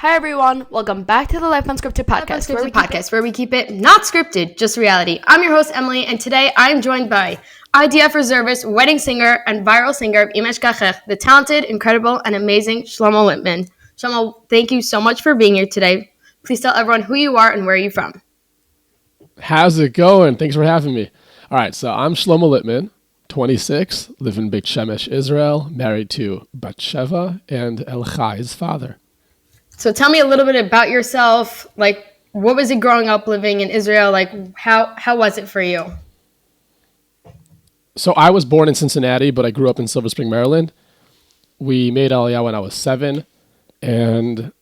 Hi everyone, welcome back to the Life Unscripted Podcast, where we keep it not scripted, just reality. I'm your host, Emily, and today I'm joined by IDF reservist, wedding singer, and viral singer of Imesh Kachech, the talented, incredible, and amazing Shlomo Lipman. Shlomo, thank you so much for being here today. Please tell everyone who you are and where you're from. How's it going? Thanks for having me. All right, so I'm Shlomo Lipman, 26, live in Beit Shemesh, Israel, married to Batsheva and Elchai's father. So tell me a little bit about yourself. Like, what was it growing up living in Israel? Like, how was it for you? So I was born in Cincinnati, but I grew up in Silver Spring, Maryland. We made Aliyah when I was 7, and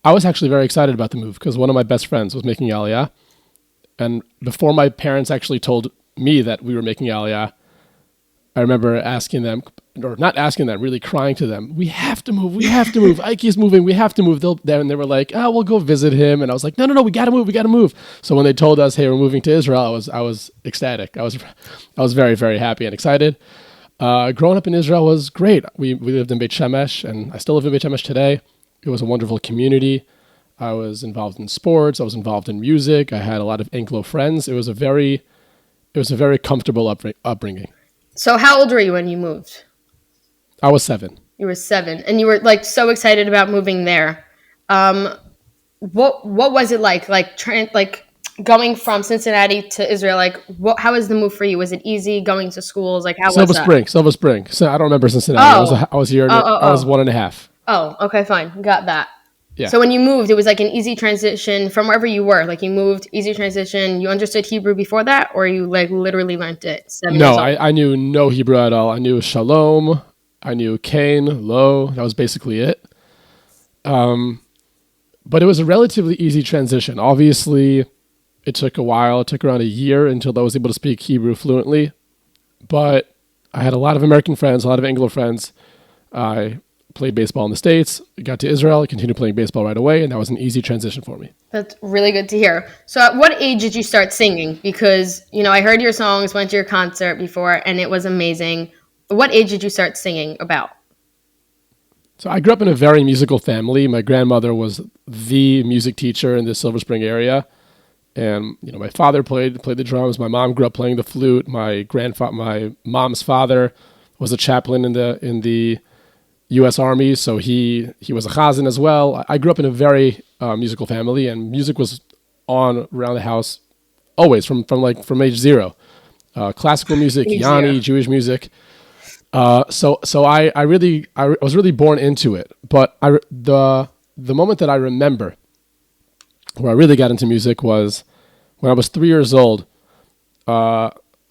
I was actually very excited about the move because one of my best friends was making Aliyah. And before my parents actually told me that we were making Aliyah, I remember asking them, or not asking them, really crying to them, we have to move. Ike is moving, we have to move. And they were like, oh, we'll go visit him. And I was like, no, we gotta move. So when they told us, hey, we're moving to Israel, I was ecstatic. I was very, very happy and excited. Growing up in Israel was great. We lived in Beit Shemesh, and I still live in Beit Shemesh today. It was a wonderful community. I was involved in sports. I was involved in music. I had a lot of Anglo friends. It was a very comfortable upbringing. So how old were you when you moved? I was 7. You were 7, and you were like so excited about moving there. What was it like? Like going from Cincinnati to Israel. Like, how was the move for you? Was it easy going to schools? Like, how was that? Silver Spring. So I don't remember Cincinnati. I was here. I was 1.5. Oh, okay, fine, got that. Yeah. So when you moved, it was like an easy transition from wherever you were. Like, you moved, easy transition. You understood Hebrew before that, or you like literally learned it 7 years old? I knew no Hebrew at all. I knew Shalom. I knew Cain, Lo. That was basically it. But it was a relatively easy transition. Obviously, it took a while. It took around a year until I was able to speak Hebrew fluently. But I had a lot of American friends, a lot of Anglo friends. I played baseball in the States, got to Israel, continued playing baseball right away, and that was an easy transition for me. That's really good to hear. So at what age did you start singing? Because, I heard your songs, went to your concert before, and it was amazing. What age did you start singing about? So I grew up in a very musical family. My grandmother was the music teacher in the Silver Spring area. And, my father played the drums. My mom grew up playing the flute. My mom's father was a chaplain in the U.S. Army, so he was a chazan as well. I grew up in a very musical family, and music was on around the house always from age 0. Classical music, Yanni, Jewish music. So I was really born into it. But the moment that I remember where I really got into music was when I was 3 years old.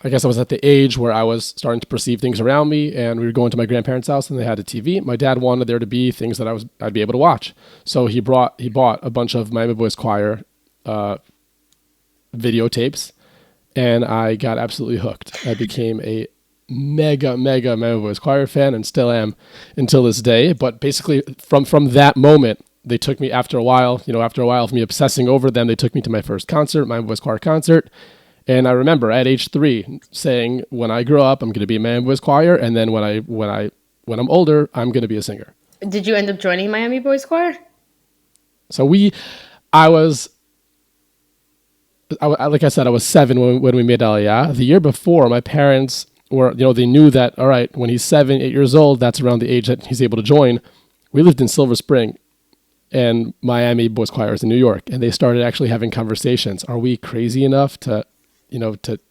I guess I was at the age where I was starting to perceive things around me, and we were going to my grandparents' house, and they had a TV. My dad wanted there to be things that I'd be able to watch, so he bought a bunch of Miami Boys Choir videotapes, and I got absolutely hooked. I became a mega Miami Boys Choir fan, and still am until this day. But basically, from that moment, they took me after a while of me obsessing over them. They took me to my first concert, Miami Boys Choir concert. And I remember at age 3 saying, when I grow up, I'm going to be a Miami Boys Choir. And then when I'm older, I'm going to be a singer. Did you end up joining Miami Boys Choir? So like I said, I was 7 when we made Aliyah. The year before, my parents were, they knew that, all right, when he's 7, 8 years old, that's around the age that he's able to join. We lived in Silver Spring, and Miami Boys Choir is in New York. And they started actually having conversations. Are we crazy enough to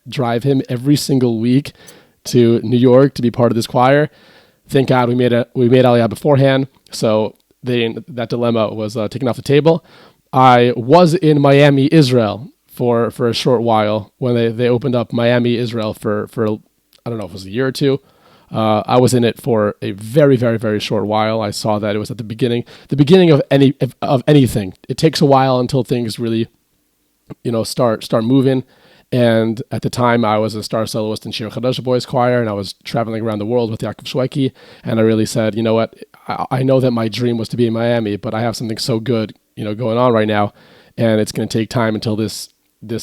drive him every single week to New York to be part of this choir? Thank God we made Aliyah beforehand, so that dilemma was taken off the table. I was in Miami, Israel for a short while when they opened up Miami, Israel for I don't know if it was a year or 2. I was in it for a very, very, very short while. I saw that it was at the beginning of anything. It takes a while until things really, start moving. And at the time, I was a star soloist in Shir Chadash Boys Choir, and I was traveling around the world with Yaakov Shweki. And I really said, you know what? I know that my dream was to be in Miami, but I have something so good, going on right now, and it's going to take time until this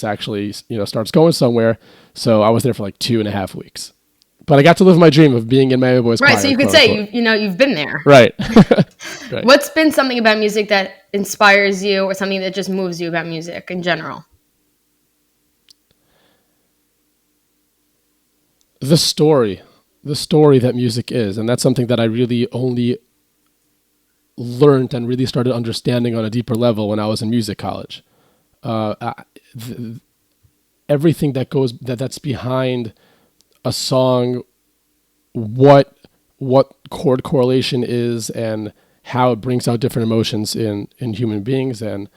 actually, starts going somewhere. So I was there for like 2.5 weeks. But I got to live my dream of being in Miami Boys Choir. Right, so you could say, you've been there. Right. Right. What's been something about music that inspires you or something that just moves you about music in general? The story that music is. And that's something that I really only learned and really started understanding on a deeper level when I was in music college. Everything that's behind a song, what chord correlation is, and how it brings out different emotions in human beings, and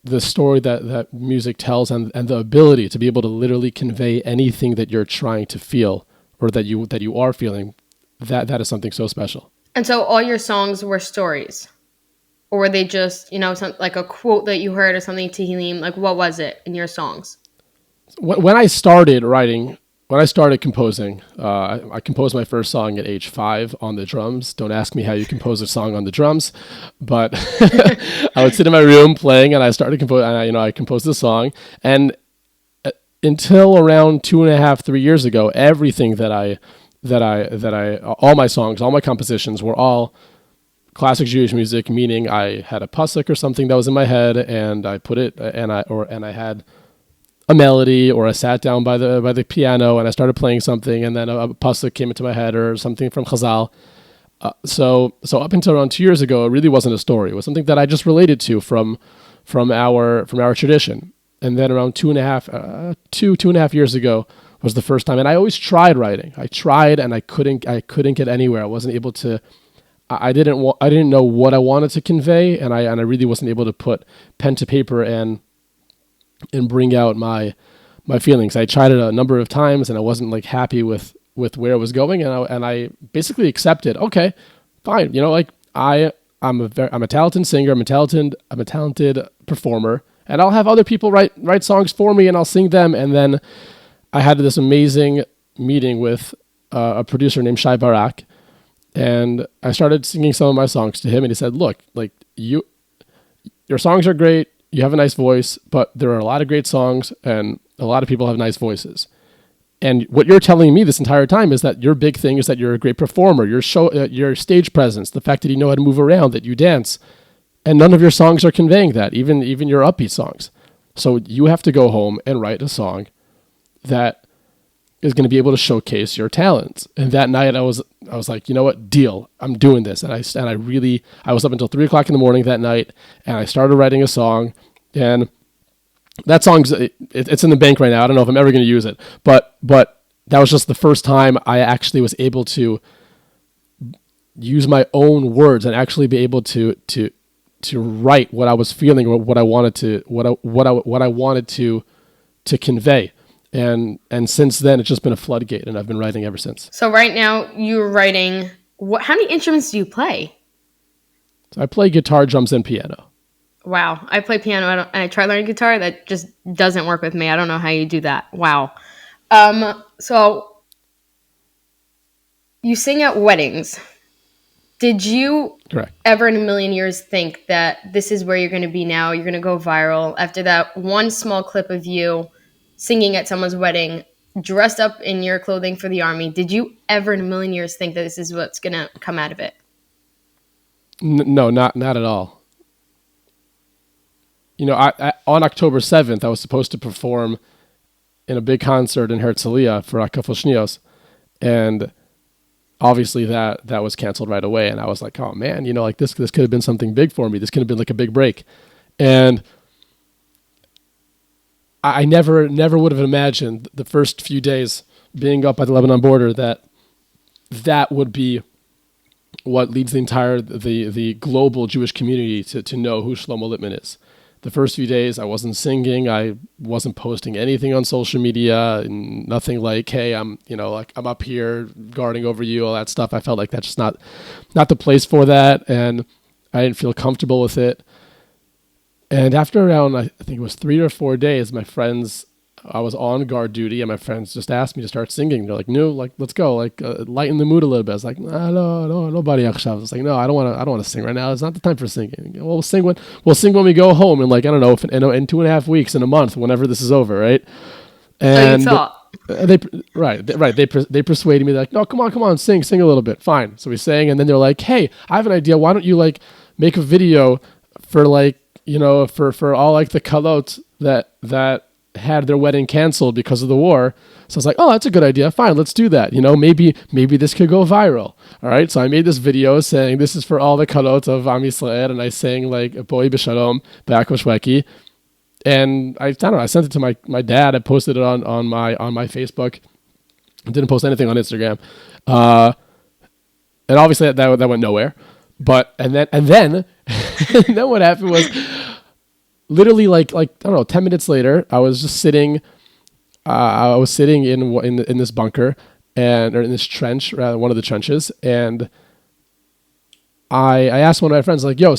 the story that music tells, and the ability to be able to literally convey anything that you're trying to feel or that you are feeling, that is something so special. And so all your songs were stories? Or were they just, like a quote that you heard or something, Tehillim? Like, what was it in your songs? When I started composing, I composed my first song at age 5 on the drums. Don't ask me how you compose a song on the drums, but I would sit in my room playing, and I started composing. I composed the song, and until around 2.5, 3 years ago, everything all my songs, all my compositions were all classic Jewish music, meaning I had a pasuk or something that was in my head, and I put it, and I had a melody, or I sat down by the piano and I started playing something, and then a pasuk came into my head or something from Chazal. So up until around 2 years ago, it really wasn't a story. It was something that I just related to from our tradition. And then around 2.5 years ago was the first time. And I always tried writing. I tried, and I couldn't get anywhere. I wasn't able to. I didn't know what I wanted to convey, and I really wasn't able to put pen to paper and bring out my feelings. I tried it a number of times, and I wasn't like happy with where it was going, and I basically accepted. Okay, fine. I'm a talented singer. I'm a talented performer, and I'll have other people write songs for me, and I'll sing them. And then I had this amazing meeting with a producer named Shai Barak. And I started singing some of my songs to him, and he said, "Look, like your songs are great. You have a nice voice, but there are a lot of great songs, and a lot of people have nice voices. And what you're telling me this entire time is that your big thing is that you're a great performer, your stage presence, the fact that you know how to move around, that you dance, and none of your songs are conveying that, even your upbeat songs. So you have to go home and write a song that is going to be able to showcase your talents." And that night I was like, you know what, deal, I'm doing this. And I was up until 3:00 in the morning that night, and I started writing a song, and that song's, it's in the bank right now. I don't know if I'm ever going to use it, but that was just the first time I actually was able to use my own words and actually be able to write what I was feeling, or what I wanted to convey. And since then, it's just been a floodgate, and I've been writing ever since. So right now, you're writing. How many instruments do you play? So I play guitar, drums, and piano. Wow, I play piano. I tried learning guitar. That just doesn't work with me. I don't know how you do that. Wow. So you sing at weddings. Did you ever in a million years think that this is where you're going to be now? You're going to go viral after that one small clip of you singing at someone's wedding, dressed up in your clothing for the army. Did you ever in a million years think that this is what's going to come out of it? No, not at all. I on October 7th, I was supposed to perform in a big concert in Herzliya for Akafel Shnios, and obviously that was canceled right away. And I was like, oh man, this could have been something big for me. This could have been like a big break. And I never would have imagined the first few days being up by the Lebanon border that would be what leads the global Jewish community to know who Shlomo Lipman is. The first few days, I wasn't singing. I wasn't posting anything on social media. Nothing like, hey, I'm up here guarding over you, all that stuff. I felt like that's just not the place for that, and I didn't feel comfortable with it. And after around, I think it was 3 or 4 days, I was on guard duty, and my friends just asked me to start singing. They're like, "No, like let's go, lighten the mood a little bit." I was like, "No, nobody." I was like, "No, I don't want to sing right now. It's not the time for singing. We'll sing when we go home, and I don't know, in 2.5 weeks, in a month, whenever this is over, right?" And so you thought. They persuaded me. They're like, no, come on, sing a little bit. Fine. So we sang, and then they're like, hey, I have an idea. Why don't you like make a video for like, for all like the kalot that had their wedding canceled because of the war. So I was like, oh, that's a good idea. Fine, let's do that. Maybe this could go viral. All right. So I made this video saying this is for all the kalot of Am Yisrael, and I sang like Boi B'Shalom B'Akoshweki. And I don't know, I sent it to my dad. I posted it on my Facebook. I didn't post anything on Instagram. And obviously that went nowhere. But and then and then what happened was literally like I don't know, 10 minutes later, I was just sitting in this bunker or in this trench, rather one of the trenches, and I asked one of my friends, like, yo,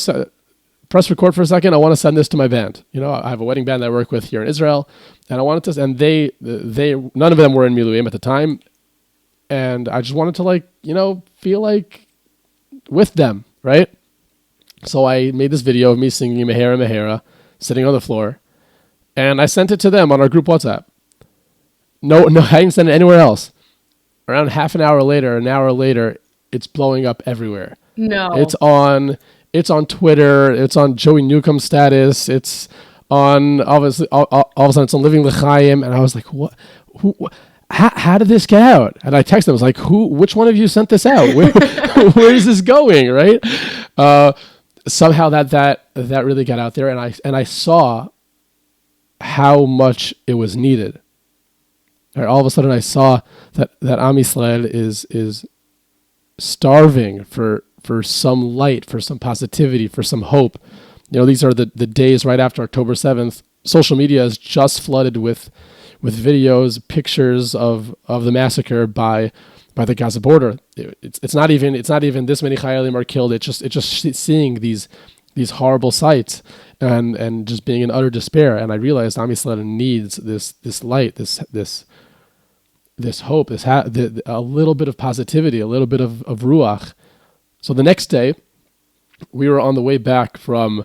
press record for a second. I want to send this to my band. I have a wedding band that I work with here in Israel, and I wanted to, and they none of them were in Miluim at the time, and I just wanted to feel like with them, right? So I made this video of me singing Mehera Mehera, sitting on the floor, and I sent it to them on our group WhatsApp. No, I didn't send it anywhere else. Around an hour later, it's blowing up everywhere. No. It's on Twitter. It's on Joey Newcomb's status. It's on, obviously, all of a sudden it's on Living L'Chaim. And I was like, what? How did this get out? And I texted him. I was like, which one of you sent this out? Where is this going? Right? Somehow that really got out there. And I saw how much it was needed. Right, all of a sudden I saw that Am Yisrael is starving for some light, for some positivity, for some hope. These are the days right after October 7th. Social media is just flooded with videos, pictures of the massacre by the Gaza border. It's not even this many Chayalim are killed. It's just seeing these horrible sights and just being in utter despair. And I realized Am Yisrael needs this light, this hope, a little bit of positivity, a little bit of ruach. So the next day, we were on the way back from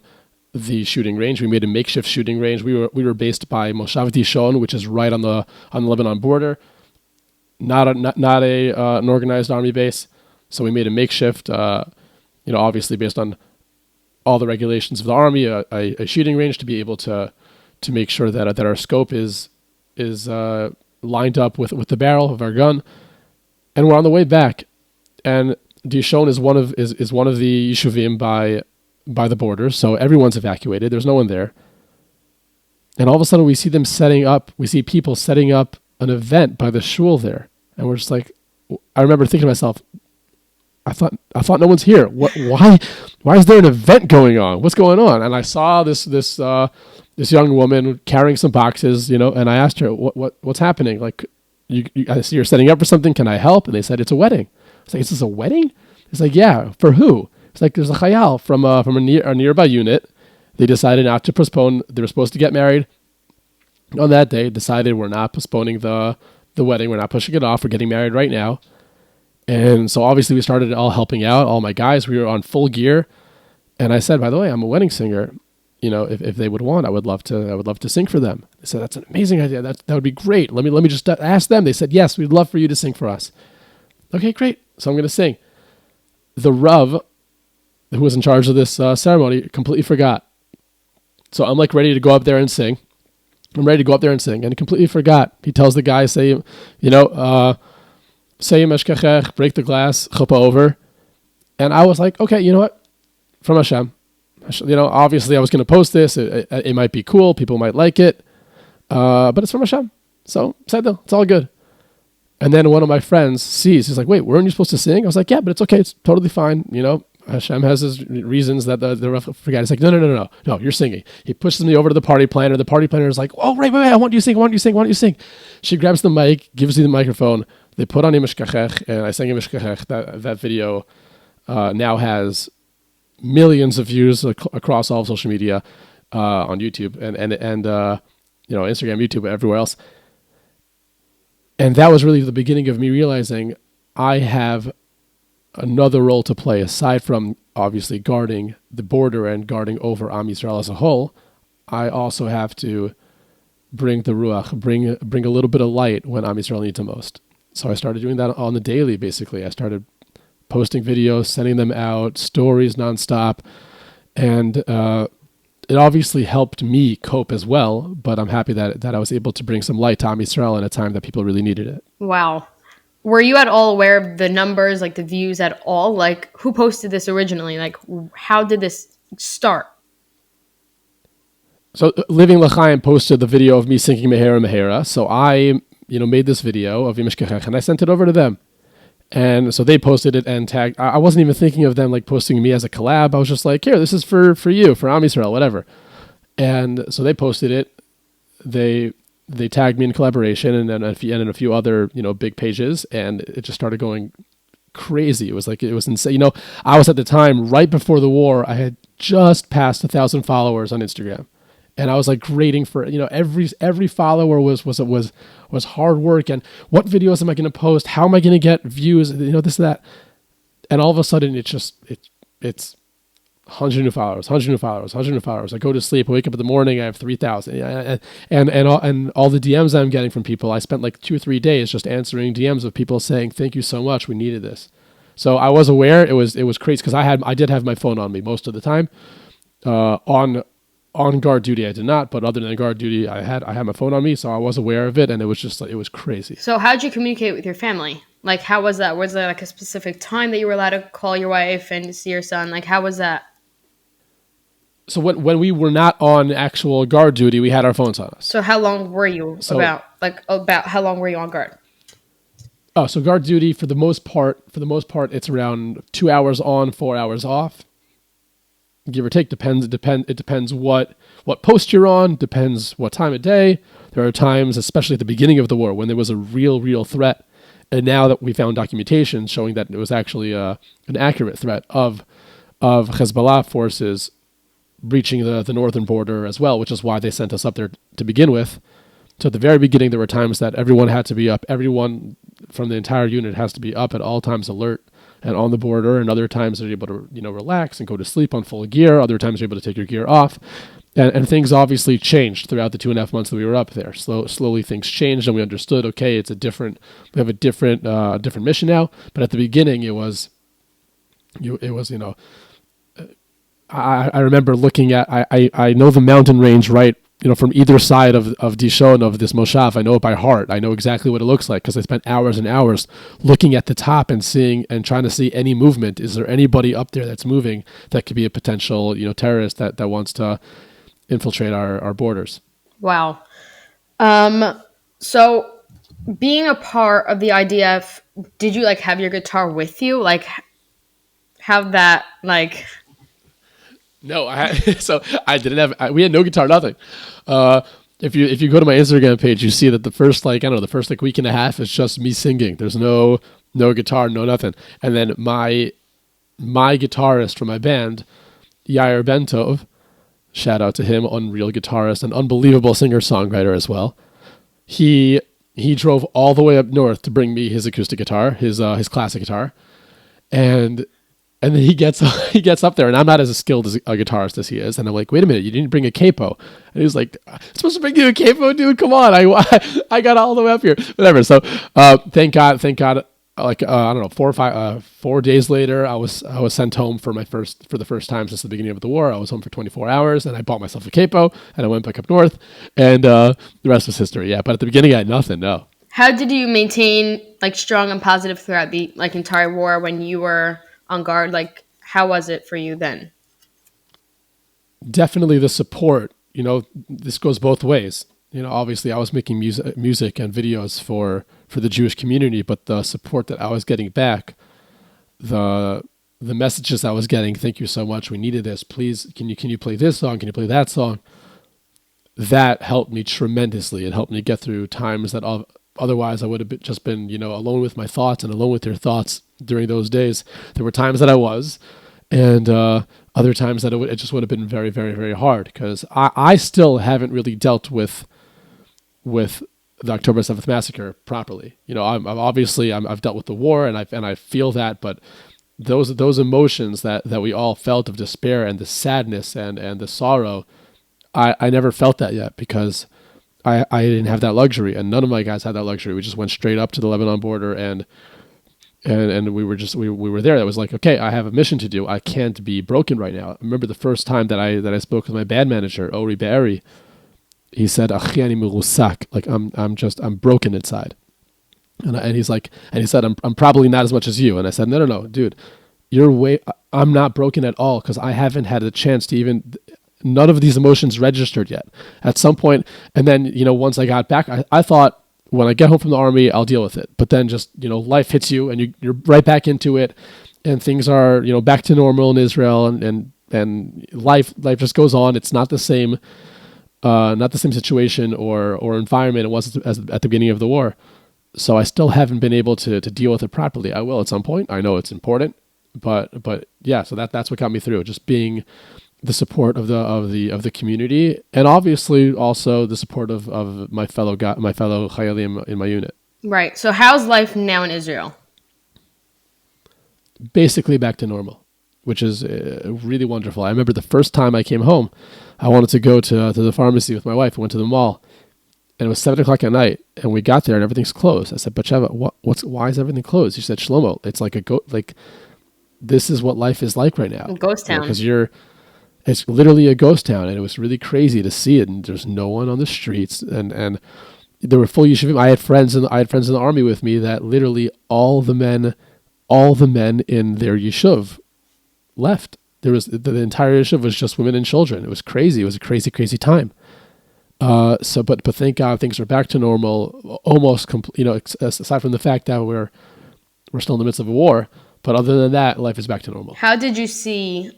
the shooting range. We made a makeshift shooting range. We were based by Moshav Dishon, which is right on the Lebanon border, not an organized army base. So we made a makeshift, obviously based on all the regulations of the army, a shooting range to be able to make sure that our scope is lined up with the barrel of our gun. And we're on the way back, and Dishon is one of the yishuvim by the border, so everyone's evacuated. There's no one there. And all of a sudden we see people setting up an event by the shul there. And we're just like, I remember thinking to myself, I thought no one's here. Why is there an event going on? What's going on? And I saw this young woman carrying some boxes, and I asked her, what's happening? Like, I see you're setting up for something. Can I help? And they said, it's a wedding. I was like, is this a wedding? It's like, yeah, for who? It's like, there's a chayal from a nearby unit. They decided not to postpone. They were supposed to get married on that day. Decided we're not postponing the wedding. We're not pushing it off. We're getting married right now. And so obviously we started all helping out. All my guys, we were on full gear. And I said, by the way, I'm a wedding singer. If they would want, I would love to sing for them. They said, that's an amazing idea. That would be great. Let me just ask them. They said, yes, we'd love for you to sing for us. Okay, great. So I'm going to sing. The Rav, who was in charge of this ceremony, completely forgot. So I'm like ready to go up there and sing. And he completely forgot. He tells the guy, say Meshkachech, break the glass, chuppah over. And I was like, okay, you know what? From Hashem. Obviously I was going to post this. It might be cool. People might like it. But it's from Hashem. So, it's all good. And then one of my friends sees, he's like, wait, weren't you supposed to sing? I was like, yeah, but it's okay. It's totally fine. Hashem has his reasons that the Rav forgot. He's like, no, you're singing. He pushes me over to the party planner. The party planner is like, oh, wait, I want you to sing. She grabs the mic, gives you the microphone. They put on Imeshkachech, and I sang Imeshkachech. That video now has millions of views across all of social media, on YouTube and Instagram, YouTube, everywhere else. And that was really the beginning of me realizing I have another role to play aside from obviously guarding the border and guarding over Am Yisrael as a whole. I also have to bring the ruach, bring a little bit of light when Am Yisrael needs the most. So I started doing that on the daily, basically. I started posting videos, sending them out, stories nonstop. And it obviously helped me cope as well, but I'm happy that I was able to bring some light to Am Yisrael in a time that people really needed it. Wow. Were you at all aware of the numbers, like the views at all? Like, who posted this originally? Like, how did this start? So Living L'Chaim posted the video of me singing Mehera Mehera. So I, made this video of Imesh Kachech and I sent it over to them. And so they posted it and tagged. I wasn't even thinking of them like posting me as a collab. I was just like, here, this is for you, for Am Yisrael, whatever. And so they posted it. They tagged me in collaboration and then a few other, big pages, and it just started going crazy. It was insane. I was at the time right before the war. I had just passed 1,000 followers on Instagram. And I was like grading for, every follower was hard work. And what videos am I going to post? How am I going to get views? This, that. And all of a sudden it's 100 new followers, 100 new followers, 100 new followers. I go to sleep, I wake up in the morning, I have 3,000. And all the DMs I'm getting from people, I spent like 2 or 3 days just answering DMs of people saying, thank you so much. We needed this. So I was aware it was crazy because I did have my phone on me most of the time. On guard duty, I did not, but other than guard duty, I had my phone on me, so I was aware of it, and it was just it was crazy. So how did you communicate with your family? Like, how was that? Was there like a specific time that you were allowed to call your wife and see your son? Like, how was that? So when we were not on actual guard duty, we had our phones on us. So how long were you about how long were you on guard? Oh, so guard duty for the most part, it's around 2 hours on, 4 hours off. Give or take, it depends what post you're on, depends what time of day. There are times, especially at the beginning of the war, when there was a real threat. And now that we found documentation showing that it was actually an accurate threat of Hezbollah forces breaching the northern border as well, which is why they sent us up there to begin with. So at the very beginning, there were times that everyone had to be up. Everyone from the entire unit has to be up at all times, alert and on the border. And other times they're able to, relax and go to sleep on full gear. Other times you're able to take your gear off. And things obviously changed throughout the 2.5 months that we were up there. Slowly things changed, and we understood, okay, we have a different mission now. But at the beginning, it was, I remember looking at, I know the mountain range, right, from either side of Dishon, of this Moshav. I know it by heart. I know exactly what it looks like because I spent hours and hours looking at the top and trying to see any movement. Is there anybody up there that's moving that could be a potential, terrorist that wants to infiltrate our borders? Wow. So being a part of the IDF, did you have your guitar with you? Have that No, I didn't have. We had no guitar, nothing. If you go to my Instagram page, you see that the first week and a half is just me singing. There's no guitar, no nothing. And then my guitarist from my band, Yair Bentov, shout out to him, unreal guitarist and unbelievable singer-songwriter as well. He drove all the way up north to bring me his acoustic guitar, his classic guitar, and then he gets up there, and I'm not as skilled as a guitarist as he is. And I'm like, wait a minute, you didn't bring a capo. And he's like, I'm supposed to bring you a capo, dude? Come on, I got all the way up here. Whatever. So thank God. I don't know, 4 days later, I was sent home for the first time since the beginning of the war. I was home for 24 hours, and I bought myself a capo, and I went back up north, and the rest was history. Yeah, but at the beginning, I had nothing. No. How did you maintain strong and positive throughout the entire war when you were on guard? How was it for you then? Definitely the support. This goes both ways. Obviously I was making music and videos for the Jewish community, but the support that I was getting back, the messages I was getting, thank you so much, we needed this, please, can you play this song, can you play that song? That helped me tremendously. It helped me get through times that otherwise I would have just been, alone with my thoughts and alone with their thoughts during those days. There were times that I was, and other times that it just would have been very, very, very hard because I still haven't really dealt with the October 7th massacre properly. I've dealt with the war and I feel that, but those emotions that we all felt of despair and the sadness and the sorrow, I never felt that yet because I didn't have that luxury, and none of my guys had that luxury. We just went straight up to the Lebanon border, and we were there. That was like, okay, I have a mission to do. I can't be broken right now. I remember the first time that I spoke with my band manager, Ori Be'eri. He said, "Achi ani merusak," like I'm broken inside. And he said, I'm probably not as much as you. And I said, no, dude, I'm not broken at all, because I haven't had a chance to even, none of these emotions registered yet. At some point, and then, once I got back, I thought, when I get home from the army, I'll deal with it. But then just, life hits you, and you're right back into it, and things are, back to normal in Israel, and life just goes on. It's not the same situation or environment it was as at the beginning of the war. So I still haven't been able to deal with it properly. I will at some point. I know it's important, but yeah. So that's what got me through. Just being the support of the community, and obviously also the support of my fellow Chayalim in my unit. Right. So how's life now in Israel? Basically back to normal, which is really wonderful. I remember the first time I came home, I wanted to go to the pharmacy with my wife. We went to the mall. And it was 7:00 at night, and we got there, and everything's closed. I said, "Batsheva, why is everything closed?" She said, "Shlomo, it's like this is what life is like right now, ghost town, because it's literally a ghost town." And it was really crazy to see it, and there's no one on the streets, and there were full yeshivim. I had friends in the army with me that literally all the men in their yeshuv left. There was the entire yeshuv was just women and children. It was crazy. It was a crazy, crazy time. But thank God things are back to normal, almost aside from the fact that we're still in the midst of a war. But other than that, life is back to normal. How did you see,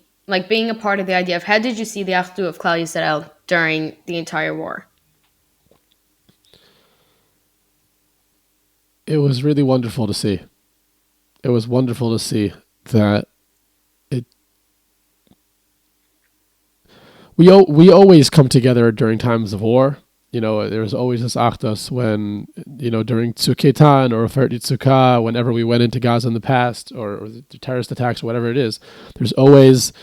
being a part of the IDF, how did you see the Achdu of Klal Yisrael during the entire war? It was really wonderful to see. It was wonderful to see that we always come together during times of war. There's always this achdus when, during Tzuketan or Fert Yitzukah, whenever we went into Gaza in the past, or the terrorist attacks, or whatever it is, there's always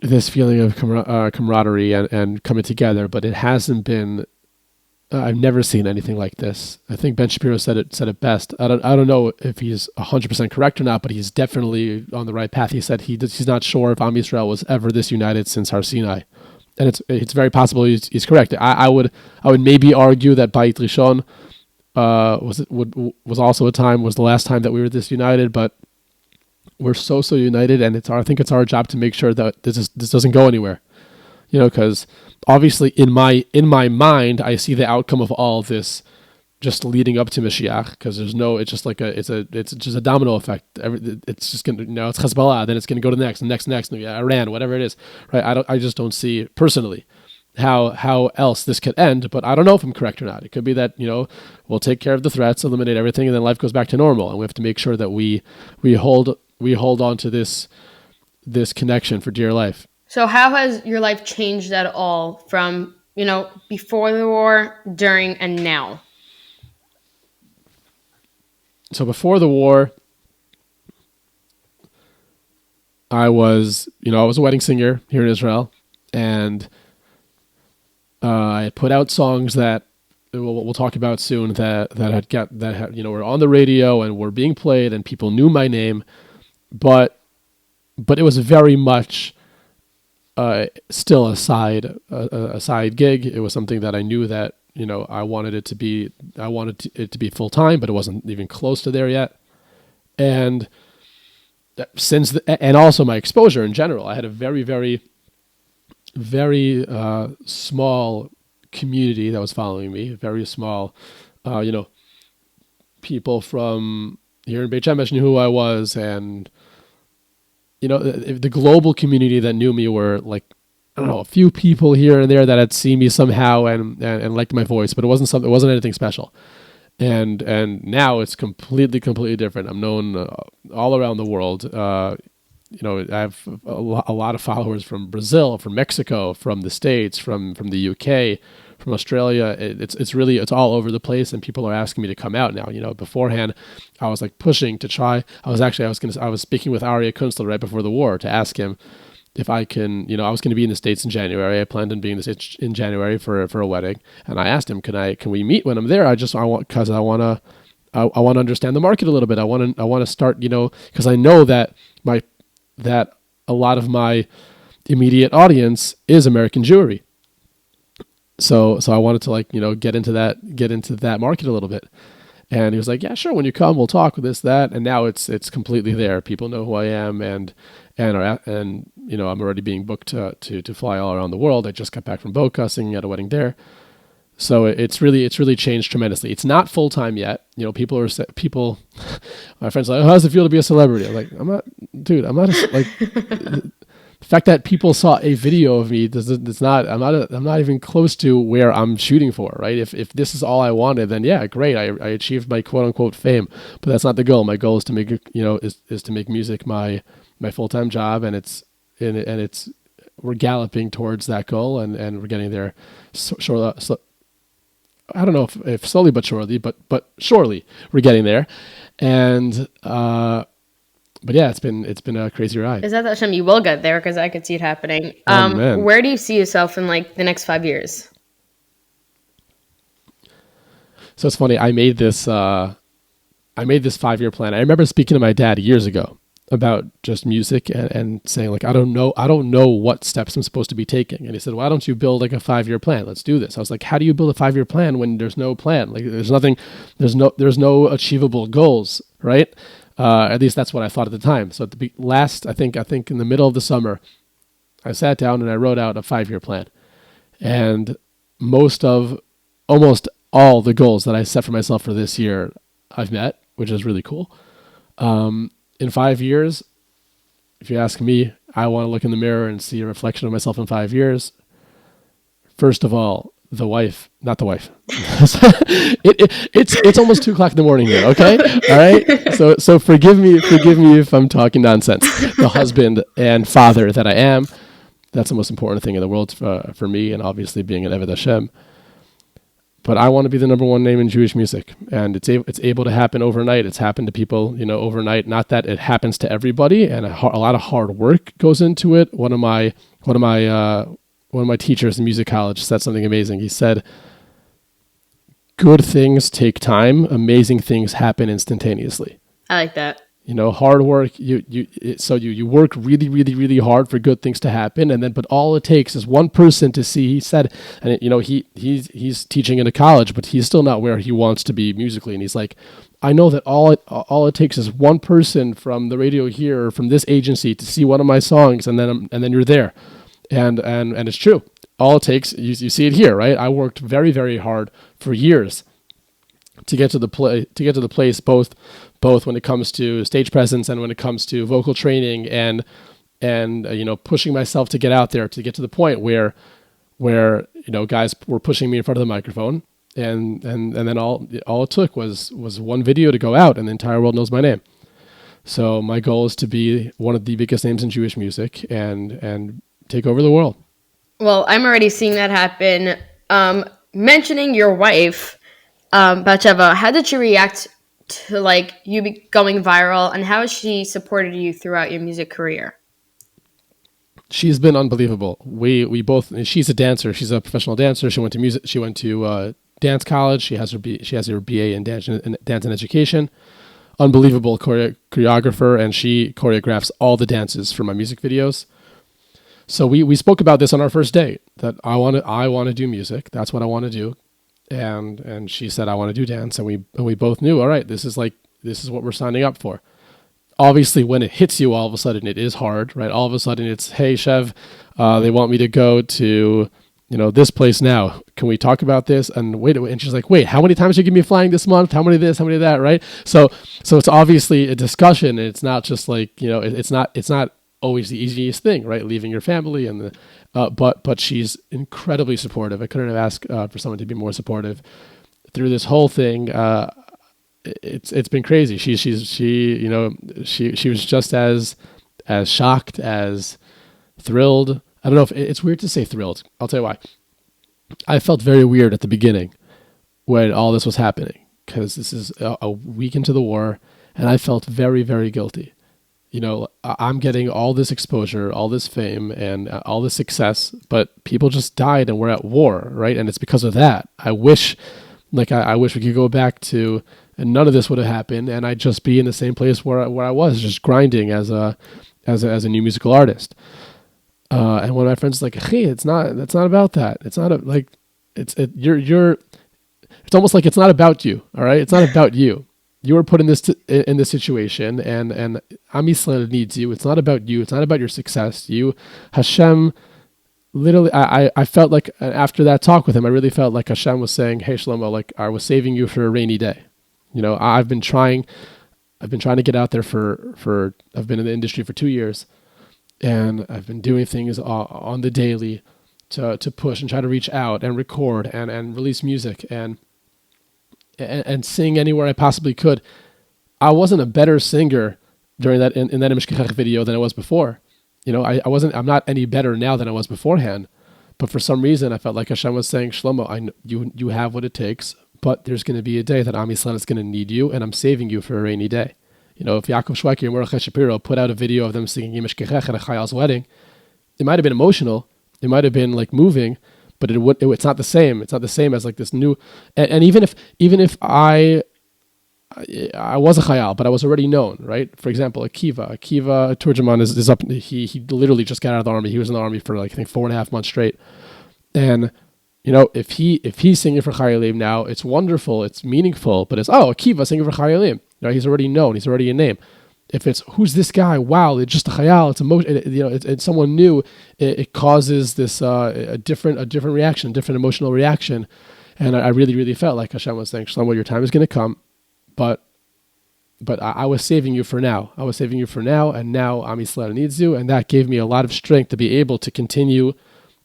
this feeling of camaraderie and coming together. But it hasn't been. I've never seen anything like this. I think Ben Shapiro said it best. I don't know if he's 100% correct or not, but he's definitely on the right path. He said he's not sure if Am Yisrael was ever this united since Har Sinai, and it's very possible he's correct. I would maybe argue that Beit Rishon was also was the last time that we were this united, but we're so united, and I think it's our job to make sure that this doesn't go anywhere. Because obviously in my mind, I see the outcome of all this just leading up to Mashiach, because it's just a domino effect. It's just going to, it's Hezbollah, then it's going to go to the next, Iran, whatever it is, right? I just don't see personally how else this could end, but I don't know if I'm correct or not. It could be that, we'll take care of the threats, eliminate everything, and then life goes back to normal. And we have to make sure that we hold on to this connection for dear life. So how has your life changed at all from, before the war, during, and now? So before the war, I was a wedding singer here in Israel, and I had put out songs that we'll talk about soon that were on the radio and were being played, and people knew my name, but it was very much still a side gig. It was something that I knew that I wanted it to be full time, but it wasn't even close to there yet. And and also my exposure in general, I had a very, very, very small community that was following me. Very small, people from here in Beit Shemesh knew who I was, and the global community that knew me were a few people here and there that had seen me somehow and liked my voice, but it wasn't anything special. And now it's completely different. I'm known all around the world. I have a lot of followers from Brazil, from Mexico, from the States, from the UK, from Australia. It's all over the place, and people are asking me to come out now. Beforehand, I was pushing to try. I was speaking with Aryeh Kunstler right before the war to ask him if I can, I was going to be in the States in January. I planned on being in the States in January for a wedding, and I asked him, can we meet when I'm there? I want to understand the market a little bit. I want to start, because I know that a lot of my immediate audience is American Jewry. So I wanted to get into that market a little bit. And he was like, yeah, sure. When you come, we'll talk with this, that. And now it's completely there. People know who I am, and I'm already being booked to fly all around the world. I just got back from Boca singing at a wedding there. So it's really changed tremendously. It's not full time yet. People, my friends are like, how does it feel to be a celebrity? I'm like, I'm not the fact that people saw a video of me I'm not even close to where I'm shooting for, right? If this is all I wanted, then yeah, great. I achieved my quote unquote fame, but that's not the goal. My goal is to make is to make music my full-time job, and we're galloping towards that goal, and we're getting there. I don't know if slowly but surely, but surely we're getting there. And but yeah, it's been a crazy ride. Is that Hashem? You will get there, because I could see it happening. Man. Where do you see yourself in the next 5 years? So it's funny. I made this 5-year plan. I remember speaking to my dad years ago about just music and saying I don't know what steps I'm supposed to be taking. And he said, why don't you build a 5-year plan? Let's do this. I was like, how do you build a 5-year plan when there's no plan? There's no achievable goals, right? At least that's what I thought at the time. So at the I think in the middle of the summer, I sat down and I wrote out a 5-year plan, and almost all the goals that I set for myself for this year, I've met, which is really cool. In 5 years, if you ask me, I want to look in the mirror and see a reflection of myself in 5 years. First of all, not the wife. It's almost 2:00 in the morning here. Okay. All right. So forgive me if I'm talking nonsense. The husband and father that I am, that's the most important thing in the world for me. And obviously being an Eved Hashem, but I want to be the number one name in Jewish music, and it's able to happen overnight. It's happened to people, overnight. Not that it happens to everybody, and a lot of hard work goes into it. One of my teachers in music college said something amazing. He said, good things take time. Amazing things happen instantaneously. I like that. Hard work. You work really, really, really hard for good things to happen, but all it takes is one person to see. He said, and he's teaching in a college, but he's still not where he wants to be musically. And he's like, I know that all it takes is one person from the radio here or from this agency to see one of my songs, and then you're there. And it's true. All it takes, you see it here, right? I worked very, very hard for years to get to the place, both when it comes to stage presence and when it comes to vocal training and pushing myself to get out there, to get to the point where guys were pushing me in front of the microphone, and then all it took was one video to go out, and the entire world knows my name. So my goal is to be one of the biggest names in Jewish music and take over the world. Well, I'm already seeing that happen. Mentioning your wife, Batsheva, how did she react to you going viral, and how has she supported you throughout your music career? She's been unbelievable. We both. She's a dancer. She's a professional dancer. She went to music. She went to dance college. She has her BA in dance and education. Unbelievable choreographer, and she choreographs all the dances for my music videos. So we spoke about this on our first date, that I want to do music. That's what I want to do. And she said, I want to do dance. And we both knew, all right, this is what we're signing up for. Obviously, when it hits you, all of a sudden it is hard, right? All of a sudden it's, hey, Shev, they want me to go to, this place now. Can we talk about this? And wait. And she's like, wait, how many times are you give me flying this month? How many this, how many that, right? So it's obviously a discussion. It's not just it's not always the easiest thing, right? Leaving your family but she's incredibly supportive. I couldn't have asked for someone to be more supportive through this whole thing. It's been crazy. She was just as shocked, as thrilled. I don't know if it's weird to say thrilled. I'll tell you why. I felt very weird at the beginning when all this was happening, because this is a week into the war, and I felt very, very guilty. I'm getting all this exposure, all this fame, and all this success, but people just died and we're at war, right? And it's because of that. I wish we could go back to, and none of this would have happened, and I'd just be in the same place where I was, just grinding as a new musical artist. And one of my friends is like, "Hey, that's not about that. It's not it's almost like it's not about you. All right, it's not about you. You were put in this situation, and Am Yisrael needs you. It's not about you. It's not about your success. Hashem." Literally, I felt like after that talk with him, I really felt like Hashem was saying, "Hey, Shlomo, like I was saving you for a rainy day." I've been trying to get out there I've been in the industry for 2 years, and I've been doing things on the daily to push and try to reach out and record and release music and sing anywhere I possibly could. I wasn't a better singer during that in that Imeshkechach video than I was before. I'm not any better now than I was beforehand. But for some reason, I felt like Hashem was saying, Shlomo, you have what it takes, but there's going to be a day that Am Yisrael is going to need you, and I'm saving you for a rainy day. If Yaakov Shweki or Mordechai Shapiro put out a video of them singing Imeshkechach at a Chayal's wedding, it might have been emotional, it might have been like moving, but it's not the same. It's not the same as like this new. And even if I was a Chayal, but I was already known, right? For example, Akiva Turjaman is up. He literally just got out of the army. He was in the army for like I think 4.5 months straight. And if he's singing for Chayalim now, it's wonderful, it's meaningful. But it's Akiva singing for Chayalim. He's already known. He's already a name. If it's who's this guy? Wow, it's just a Chayal. It's emotion. It's someone new. It causes this a different reaction, different emotional reaction. And I really, really felt like Hashem was saying, Shlomo, your time is going to come. But I was saving you for now. I was saving you for now, and now Am Yisrael needs you, and that gave me a lot of strength to be able to continue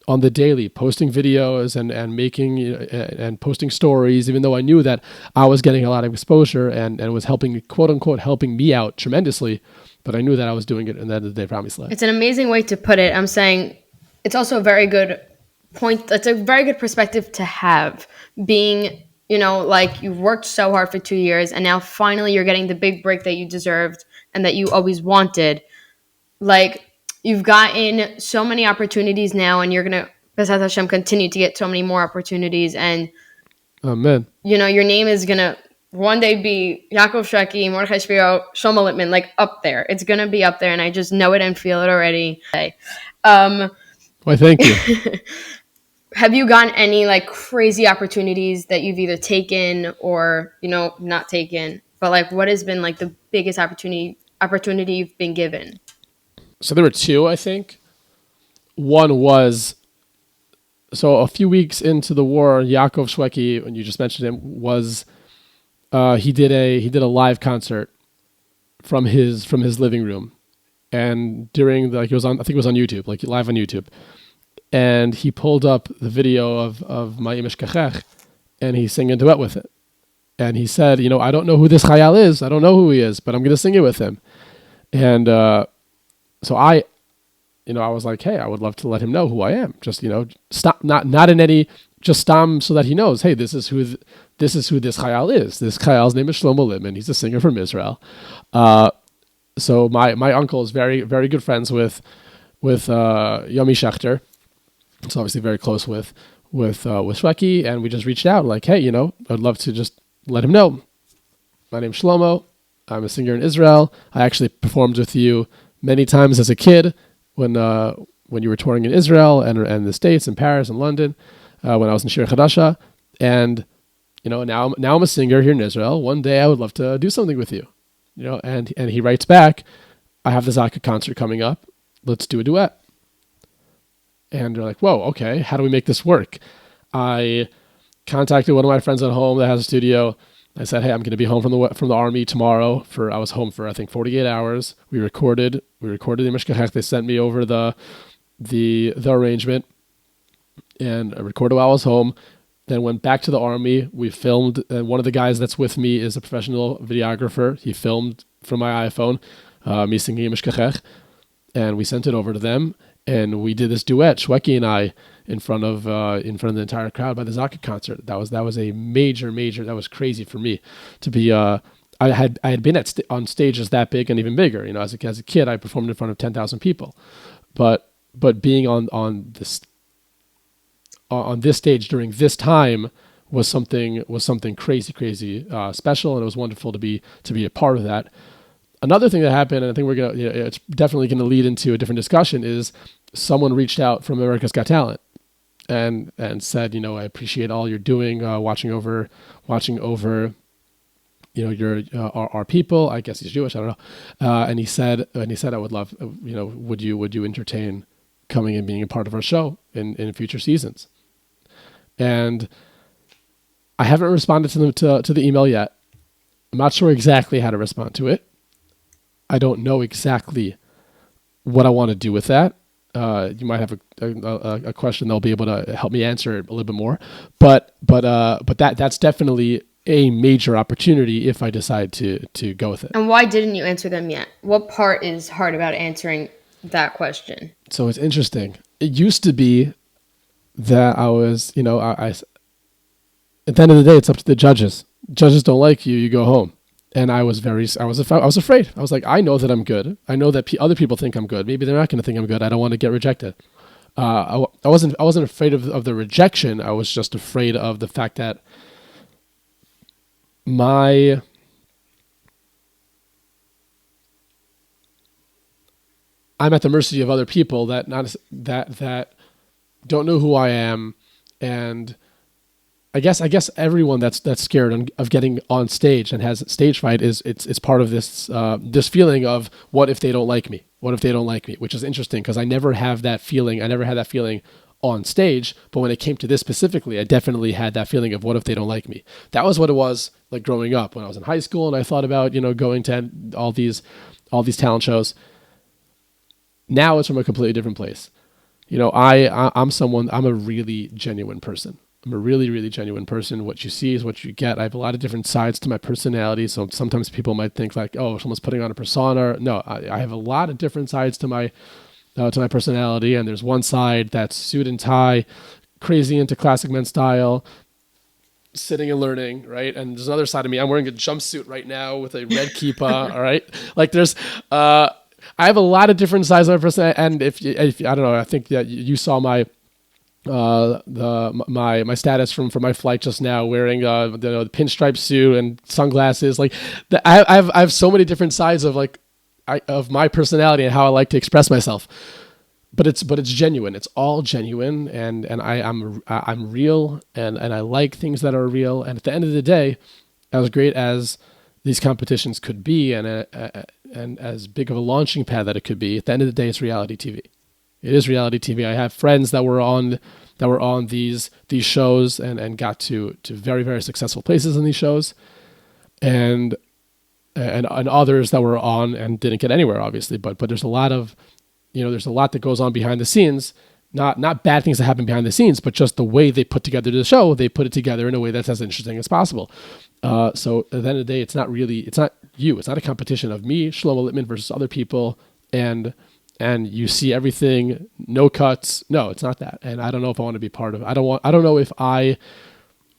on the daily, posting videos and making and posting stories, even though I knew that I was getting a lot of exposure and was helping, quote unquote, helping me out tremendously. But I knew that I was doing it in the end of the day for Am Yisrael. It's an amazing way to put it. I'm saying it's also a very good point. It's a very good perspective to have, being like you've worked so hard for 2 years and now finally you're getting the big break that you deserved and that you always wanted. Like you've gotten so many opportunities now and you're going to, B'ezrat Hashem, continue to get so many more opportunities. And, Amen. Your name is going to one day be Yaakov Shweki, Mordechai Shapiro, Shlomo Lipman, like up there. It's going to be up there and I just know it and feel it already. Why, thank you. Have you gotten any like crazy opportunities that you've either taken or, not taken? But like what has been like the biggest opportunity you've been given? So there were two, I think. One was, so a few weeks into the war, Yaakov Shweki, when you just mentioned him, was he did a live concert from his living room. And during I think it was on YouTube, like live on YouTube. And he pulled up the video of my Imeshkechach, and he sang a duet with it. And he said, I don't know who this Chayal is. I don't know who he is, but I'm going to sing it with him. And so I was like, hey, I would love to let him know who I am. Just, stop, not in any, just so that he knows, hey, this is who this Chayal is. This Chayal's name is Shlomo Lipman. He's a singer from Israel. So my uncle is very, very good friends with Yomi Schechter. It's obviously very close with Shweki, and we just reached out like, hey, I'd love to just let him know. My name's Shlomo. I'm a singer in Israel. I actually performed with you many times as a kid when you were touring in Israel and the States and Paris and London when I was in Shir Chadasha. And now I'm a singer here in Israel. One day I would love to do something with you. And he writes back, I have the Zaka concert coming up. Let's do a duet. And they're like, whoa, okay, how do we make this work? I contacted one of my friends at home that has a studio. I said, hey, I'm going to be home from the army tomorrow. I was home for I think 48 hours. We recorded the Imeshkechach. They sent me over the arrangement, and I recorded while I was home. Then went back to the army. We filmed, and one of the guys that's with me is a professional videographer. He filmed from my iPhone me singing Imeshkechach, and we sent it over to them. And we did this duet, Shweki and I, in front of the entire crowd by the Zaka concert. That was a major. That was crazy for me to be. I had been on stages that big and even bigger. As a kid, I performed in front of 10,000 people, but being on this stage during this time was something crazy special, and it was wonderful to be a part of that. Another thing that happened, and I think it's definitely gonna lead into a different discussion, is someone reached out from America's Got Talent and said, I appreciate all you're doing, watching over your our people. I guess he's Jewish. I don't know. And he said, I would love, would you entertain coming and being a part of our show in future seasons? And I haven't responded to them to the email yet. I'm not sure exactly how to respond to it. I don't know exactly what I want to do with that. You might have a question they'll be able to help me answer it a little bit more. But that's definitely a major opportunity if I decide to go with it. And why didn't you answer them yet? What part is hard about answering that question? So it's interesting. It used to be that I was, I at the end of the day, it's up to the judges. Judges don't like you, you go home. And I was afraid. I was like, I know that I'm good. I know that other people think I'm good. Maybe they're not going to think I'm good. I don't want to get rejected. I wasn't afraid of the rejection. I was just afraid of the fact that I'm at the mercy of other people that don't know who I am, and I guess everyone that's scared of getting on stage and has stage fright it's part of this this feeling of what if they don't like me? What if they don't like me? Which is interesting because I never have that feeling. I never had that feeling on stage, but when it came to this specifically, I definitely had that feeling of what if they don't like me? That was what it was like growing up when I was in high school and I thought about, going to all these talent shows. Now it's from a completely different place. I'm a really genuine person. I'm a really, really genuine person. What you see is what you get. I have a lot of different sides to my personality. So sometimes people might think like, oh, someone's putting on a persona. No, I have a lot of different sides to my personality. And there's one side that's suit and tie, crazy into classic men style, sitting and learning, right? And there's another side of me. I'm wearing a jumpsuit right now with a red kippah, all right? Like there's... I have a lot of different sides of my personality. And if I don't know, I think that you saw my my status from my flight just now, wearing the pinstripe suit and sunglasses. Like I have so many different sides of of my personality and how I like to express myself. But it's genuine. It's all genuine, and I'm real, and I like things that are real. And at the end of the day, as great as these competitions could be, and as big of a launching pad that it could be, at the end of the day, it's reality TV. It is reality TV. I have friends that were on these shows and got to very, very successful places in these shows, and others that were on and didn't get anywhere, obviously. But there's a lot of there's a lot that goes on behind the scenes. Not bad things that happen behind the scenes, but just the way they put together the show. They put it together in a way that's as interesting as possible. So at the end of the day, it's not you. It's not a competition of me, Shlomo Lipman, versus other people, and you see everything, no cuts. No, it's not that. And I don't know if I want to be part of it. I don't know if I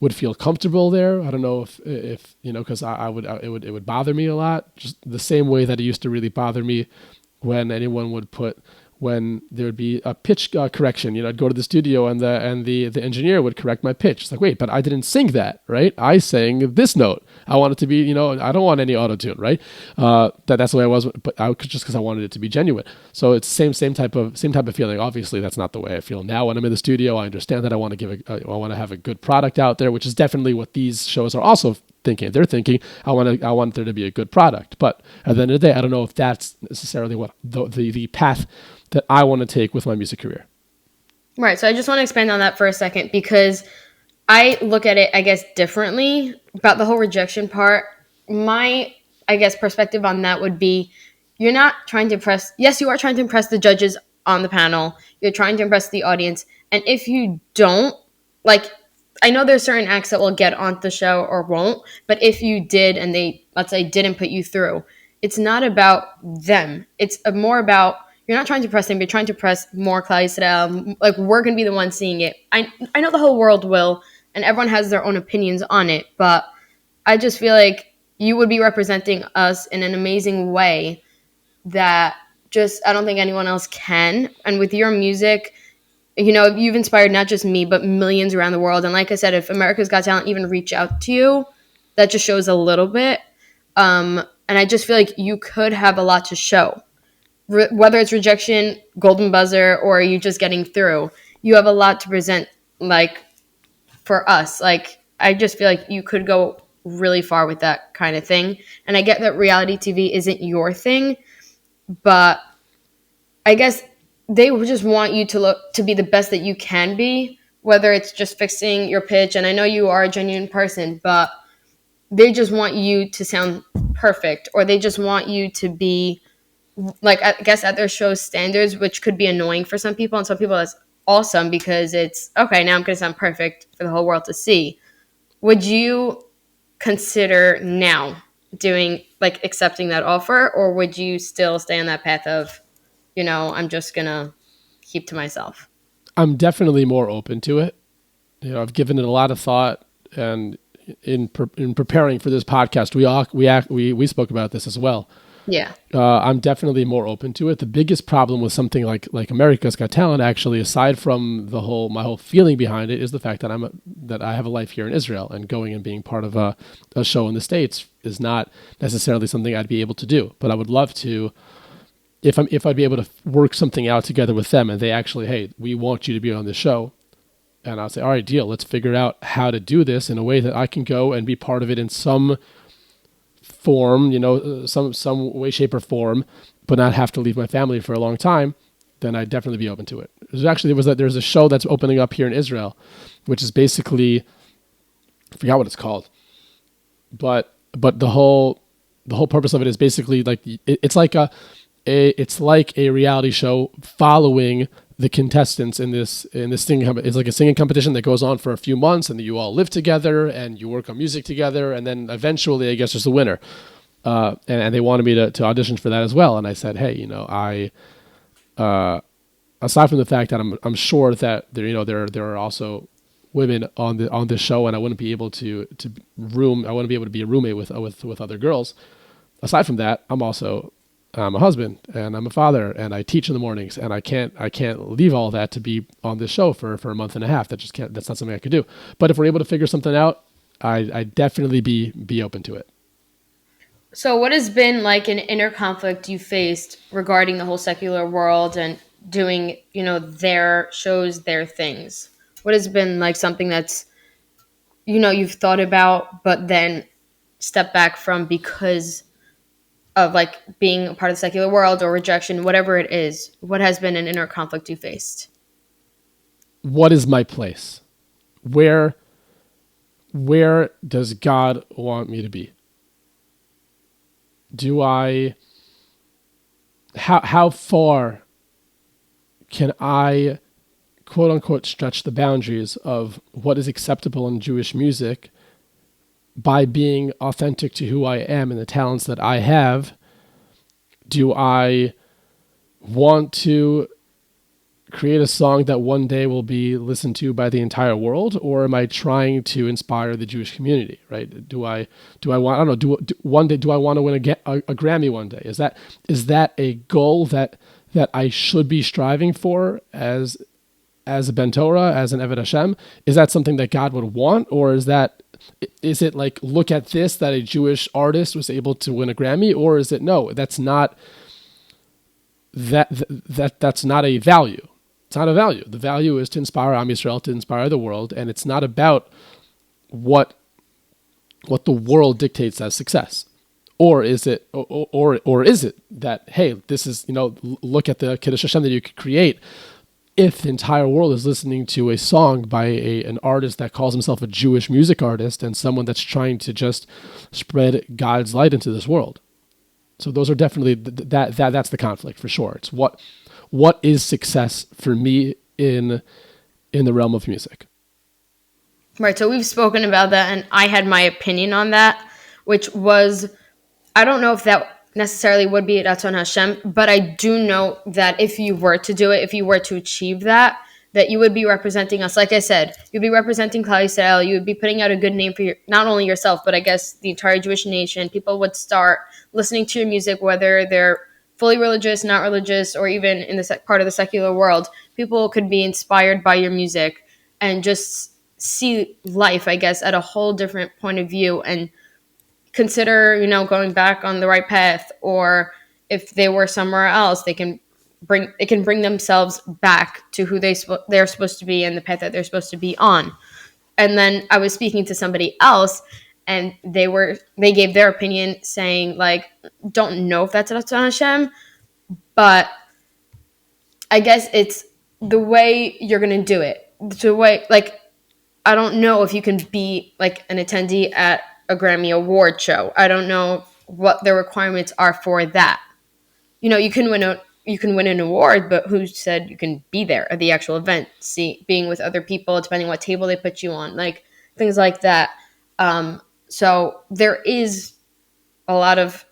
would feel comfortable there. I don't know if because it would bother me a lot, just the same way that it used to really bother me when there would be a pitch correction. I'd go to the studio and the engineer would correct my pitch. It's like, wait, but I didn't sing that, right? I sang this note. I want it to be, I don't want any auto-tune, right? That's the way I was, but just because I wanted it to be genuine. So it's same type of feeling. Obviously, that's not the way I feel now when I'm in the studio. I understand that I want to have a good product out there, which is definitely what these shows are also thinking. They're thinking, I want there to be a good product. But at the end of the day, I don't know if that's necessarily what the path that I want to take with my music career. Right. So I just want to expand on that for a second, because I look at it, I guess, differently about the whole rejection part. My, I guess, perspective on that would be, you're not trying to impress. Yes, you are trying to impress the judges on the panel. You're trying to impress the audience. And if you don't, I know there's certain acts that will get on the show or won't, but if you did and they, let's say, didn't put you through, it's not about them. It's more about, you're not trying to press them, you're trying to press more Klal Yisrael. We're going to be the ones seeing it. I know the whole world will, and everyone has their own opinions on it, but I just feel like you would be representing us in an amazing way that just I don't think anyone else can. And with your music, you've inspired not just me, but millions around the world. And like I said, if America's Got Talent even reach out to you, that just shows a little bit. And I just feel like you could have a lot to show. Whether it's rejection, golden buzzer, or you just getting through, you have a lot to present, like, for us. Like, I just feel like you could go really far with that kind of thing. And I get that reality TV isn't your thing, but I guess they just want you to be the best that you can be, whether it's just fixing your pitch. And I know you are a genuine person, but they just want you to sound perfect, or they just want you to be, like, I guess at their show's standards, which could be annoying for some people. And some people that's awesome because it's, okay, now I'm going to sound perfect for the whole world to see. Would you consider now doing, like, accepting that offer, or would you still stay on that path of, I'm just going to keep to myself? I'm definitely more open to it. I've given it a lot of thought, and in preparing for this podcast, we spoke about this as well. Yeah. I'm definitely more open to it. The biggest problem with something like America's Got Talent, actually, aside from my whole feeling behind it, is the fact that I have a life here in Israel, and going and being part of a show in the States is not necessarily something I'd be able to do. But I would love to, if I'd be able to work something out together with them, and they actually, hey, we want you to be on this show, and I'll say, all right, deal. Let's figure out how to do this in a way that I can go and be part of it in some form, some way, shape, or form, but not have to leave my family for a long time. Then I'd definitely be open to it. There's a show that's opening up here in Israel, which is basically, I forgot what it's called, but the whole purpose of it is basically like it's like a reality show following the contestants in this singing. It's like a singing competition that goes on for a few months, and you all live together and you work on music together, and then eventually, I guess, there's a winner. And they wanted me to audition for that as well. And I said, hey, aside from the fact that I'm sure that there are also women on this show, and I wouldn't be able to be a roommate with other girls. Aside from that, I'm a husband, and I'm a father, and I teach in the mornings, and I can't leave all that to be on this show for a month and a half. That's not something I could do. But if we're able to figure something out, I'd definitely be open to it. So what has been like an inner conflict you faced regarding the whole secular world and doing, their shows, their things? What has been like something that's, you've thought about, but then step back from because of, like, being a part of the secular world or rejection, whatever it is? What has been an inner conflict you faced? What is my place? Where does God want me to be? How far can I, quote unquote, stretch the boundaries of what is acceptable in Jewish music by being authentic to who I am and the talents that I have? Do I want to create a song that one day will be listened to by the entire world, or am I trying to inspire the Jewish community? Right? Do I want? I don't know. One day, do I want to win a Grammy one day? Is that a goal that I should be striving for as a Ben Torah, as an Eved Hashem? Is that something that God would want, or is it like, look at this, that a Jewish artist was able to win a Grammy, or is it, no, that's not that's not a value. It's not a value. The value is to inspire Am Yisrael, to inspire the world, and it's not about what the world dictates as success. Or is it, or is it that, hey, this is, look at the Kiddush Hashem that you could create. If the entire world is listening to a song by an artist that calls himself a Jewish music artist, and someone that's trying to just spread God's light into this world. So those are definitely, that's the conflict for sure. It's what is success for me in the realm of music. Right. So we've spoken about that, and I had my opinion on that, which was, I don't know if that necessarily would be Ratzon Hashem, but I do know that if you were to do it, if you were to achieve that, that you would be representing us. Like I said, you'd be representing Klal Yisrael. You would be putting out a good name for not only yourself, but I guess the entire Jewish nation. People would start listening to your music, whether they're fully religious, not religious, or even in the part of the secular world. People could be inspired by your music and just see life, I guess, at a whole different point of view and consider, going back on the right path, or if they were somewhere else, they can bring themselves back to who they're supposed to be and the path that they're supposed to be on. And then I was speaking to somebody else, and they gave their opinion, saying like, don't know if that's Ratzon Hashem, but I guess it's the way you're gonna do it. The way, like, I don't know if you can be like an attendee at a Grammy Award show. I don't know what the requirements are for that. You can win an award, but who said you can be there at the actual event, being with other people, depending what table they put you on, like things like that. So there is a lot of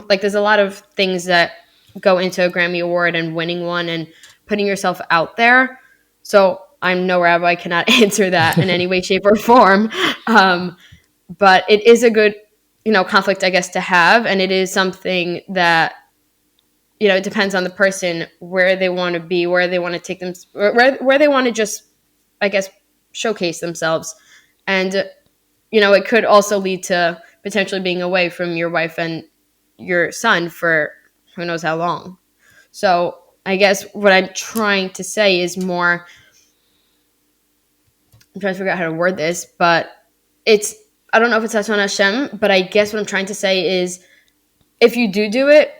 there's a lot of things that go into a Grammy Award and winning one and putting yourself out there. So I'm no rabbi, I cannot answer that in any way, shape, or form. But it is a good, conflict, I guess, to have. And it is something that, it depends on the person, where they want to be, where they want to take them, where they want to just, I guess, showcase themselves. And, it could also lead to potentially being away from your wife and your son for who knows how long. So I guess what I'm trying to say is more, I'm trying to figure out how to word this, but I don't know if it's Ratzon Hashem, but I guess what I'm trying to say is if you do it,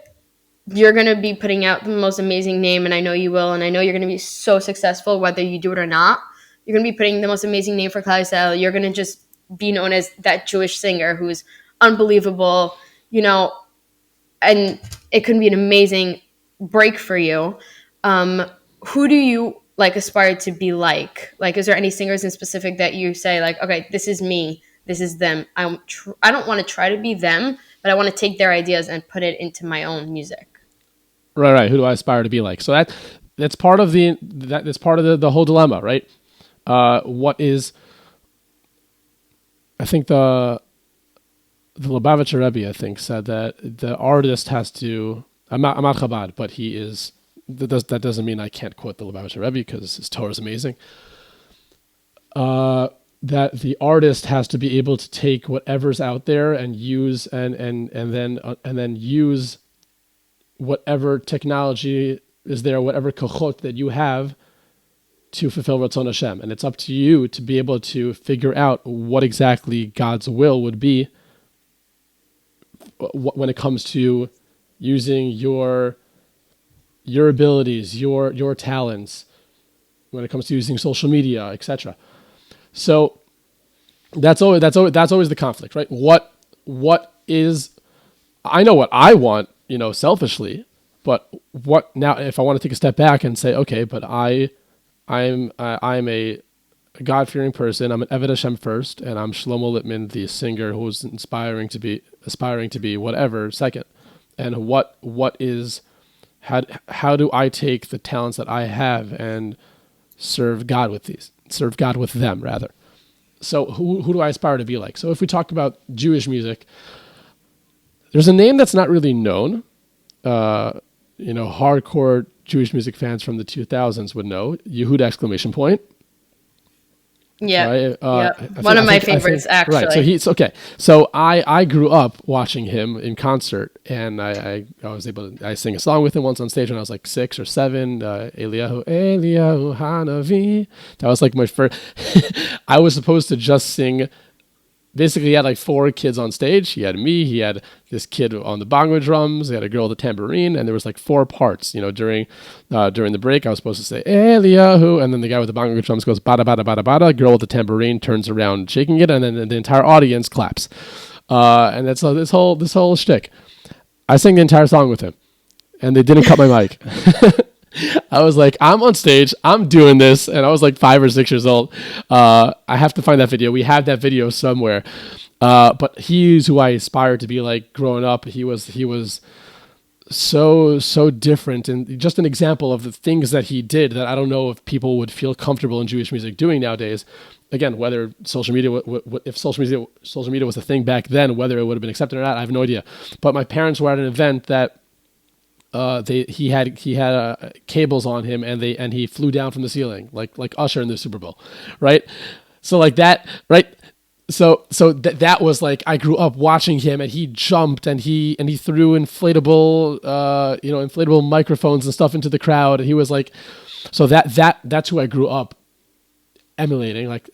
you're going to be putting out the most amazing name, and I know you will, and I know you're going to be so successful whether you do it or not. You're going to be putting the most amazing name for Klal Yisrael. You're going to just be known as that Jewish singer who's unbelievable, and it can be an amazing break for you. Who do you aspire to be like? Like, is there any singers in specific that you say like, okay, this is me, this is them. I don't want to try to be them, but I want to take their ideas and put it into my own music. Right. Who do I aspire to be like? So that's part of that's part of the whole dilemma, right? What is, I think the Lubavitcher Rebbe, I think, said that the artist has to. I'm not Chabad, but he is. That doesn't mean I can't quote the Lubavitcher Rebbe because his Torah is amazing. That the artist has to be able to take whatever's out there and use and then use whatever technology is there, whatever kochot that you have to fulfill Ratzon Hashem. And it's up to you to be able to figure out what exactly God's will would be when it comes to using your abilities, your talents, when it comes to using social media, etc. So that's always the conflict, right? What is, I know what I want, selfishly, but what now if I want to take a step back and say, okay, but I'm a God-fearing person. I'm an Eved Hashem first, and I'm Shlomo Lipman, the singer who's aspiring to be whatever second. And what is, how do I take the talents that I have and serve God with them rather? So who do I aspire to be like? So if we talk about Jewish music, there's a name that's not really known. Hardcore Jewish music fans from the 2000s would know. Yehuda exclamation point. Yeah. Right? One of my favorites, actually. Right. So he's okay. So I grew up watching him in concert, and I was able to, I sing a song with him once on stage when I was like 6 or 7. Eliyahu Hanavi. That was like my first. I was supposed to just sing. Basically, he had like 4 kids on stage. He had me. He had this kid on the bongo drums. He had a girl with the tambourine, and there was like 4 parts. During the break, I was supposed to say Eliyahu, and then the guy with the bongo drums goes bada bada bada bada. Girl with the tambourine turns around, shaking it, and then the entire audience claps. And that's this whole shtick. I sang the entire song with him, and they didn't cut my mic. I was like, I'm on stage, I'm doing this, and I was like 5 or 6 years old. I have to find that video. We have that video somewhere. But he's who I aspired to be like growing up. He was so different, and just an example of the things that he did that I don't know if people would feel comfortable in Jewish music doing nowadays. Again, whether social media, if social media was a thing back then, whether it would have been accepted or not, I have no idea. But my parents were at an event that he had cables on him, and he flew down from the ceiling like Usher in the Super Bowl, right? So like that, right? So that was like, I grew up watching him, and he jumped, and he threw inflatable microphones and stuff into the crowd. And he was like, so that's who I grew up emulating, like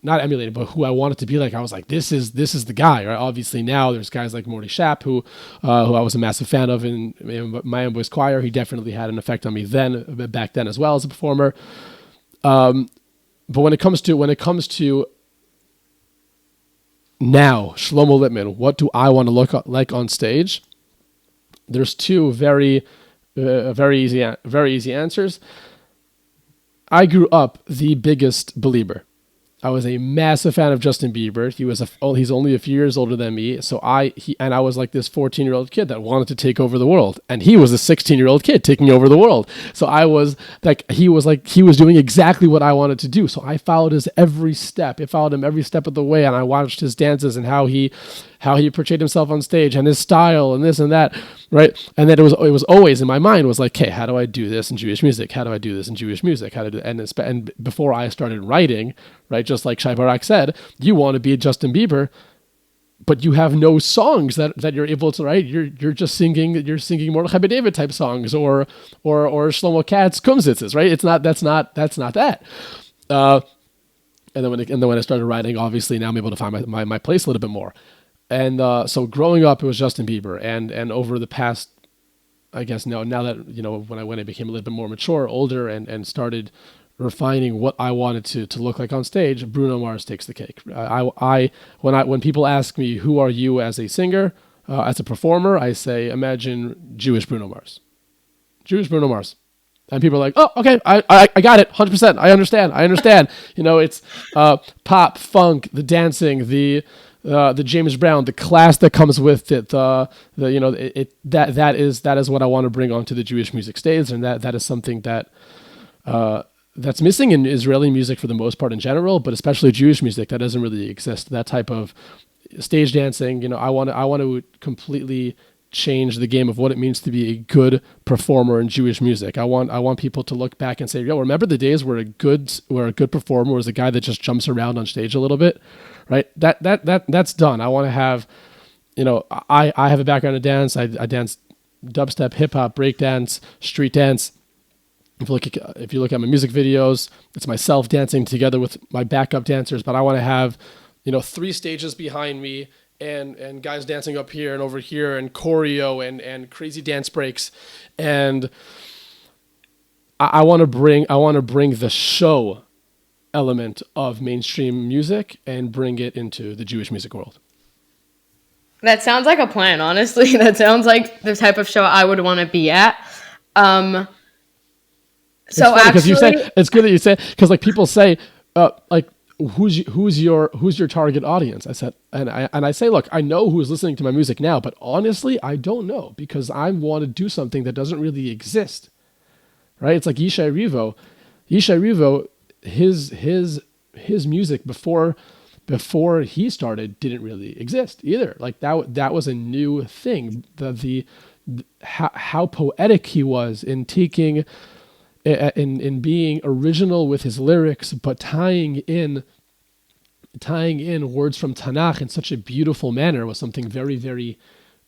not emulating, but who I wanted to be like. I was like, this is the guy, right? Obviously now there's guys like Morty Schaap, who I was a massive fan of in my own boys choir. He definitely had an effect on me back then as well as a performer. But when it comes to now, Shlomo Lipman, what do I want to look like on stage? There's two very easy answers. I grew up the biggest believer. I was a massive fan of Justin Bieber. He's only a few years older than me. So I was like this 14-year-old kid that wanted to take over the world. And he was a 16-year-old kid taking over the world. So I was like, he was doing exactly what I wanted to do. So I followed his every step. I followed him every step of the way. And I watched his dances and how he portrayed himself on stage and his style and this and that, right? And then it was always in my mind was like, hey, how do I do this in Jewish music? How do I do this in Jewish music? How to do, and before I started writing, right, just like Shai Barak said, you want to be Justin Bieber, but you have no songs that you're able to write. You're just singing Mordechai David type songs or Shlomo Katz Kumsitzes, right? That's not that. And then when I started writing, obviously now I'm able to find my place a little bit more. And so growing up, it was Justin Bieber, and over the past, I guess now that when I became a little bit more mature, older, and started refining what I wanted to look like on stage, Bruno Mars takes the cake. When people ask me, who are you as a singer, as a performer, I say, imagine Jewish Bruno Mars. And people are like, oh, okay, I got it, 100%. I understand. It's pop, funk, the dancing, the James Brown, the class that comes with it, that is what I want to bring onto the Jewish music stage, and that is something that that's missing in Israeli music for the most part in general, but especially Jewish music, that doesn't really exist. That type of stage dancing, I want to completely change the game of what it means to be a good performer in Jewish music. I want people to look back and say, yo, remember the days where a good performer was a guy that just jumps around on stage a little bit, right? That's done. I want to have, I have a background in dance. I dance dubstep, hip hop, breakdance, street dance. If you look at my music videos, it's myself dancing together with my backup dancers, but I want to have, 3 stages behind me, and guys dancing up here and over here, and choreo and crazy dance breaks. And I want to bring the show element of mainstream music and bring it into the Jewish music world. That sounds like a plan, honestly. That sounds like the type of show I would want to be at. So actually, it's good that you say, because like people say, who's your target audience? I said, and I say, look, I know who's listening to my music now, but honestly, I don't know, because I want to do something that doesn't really exist, right? It's like Yishai Rivo, his music before he started didn't really exist either. Like that was a new thing. How poetic he was in taking. In being original with his lyrics, but tying in words from Tanakh in such a beautiful manner was something very, very,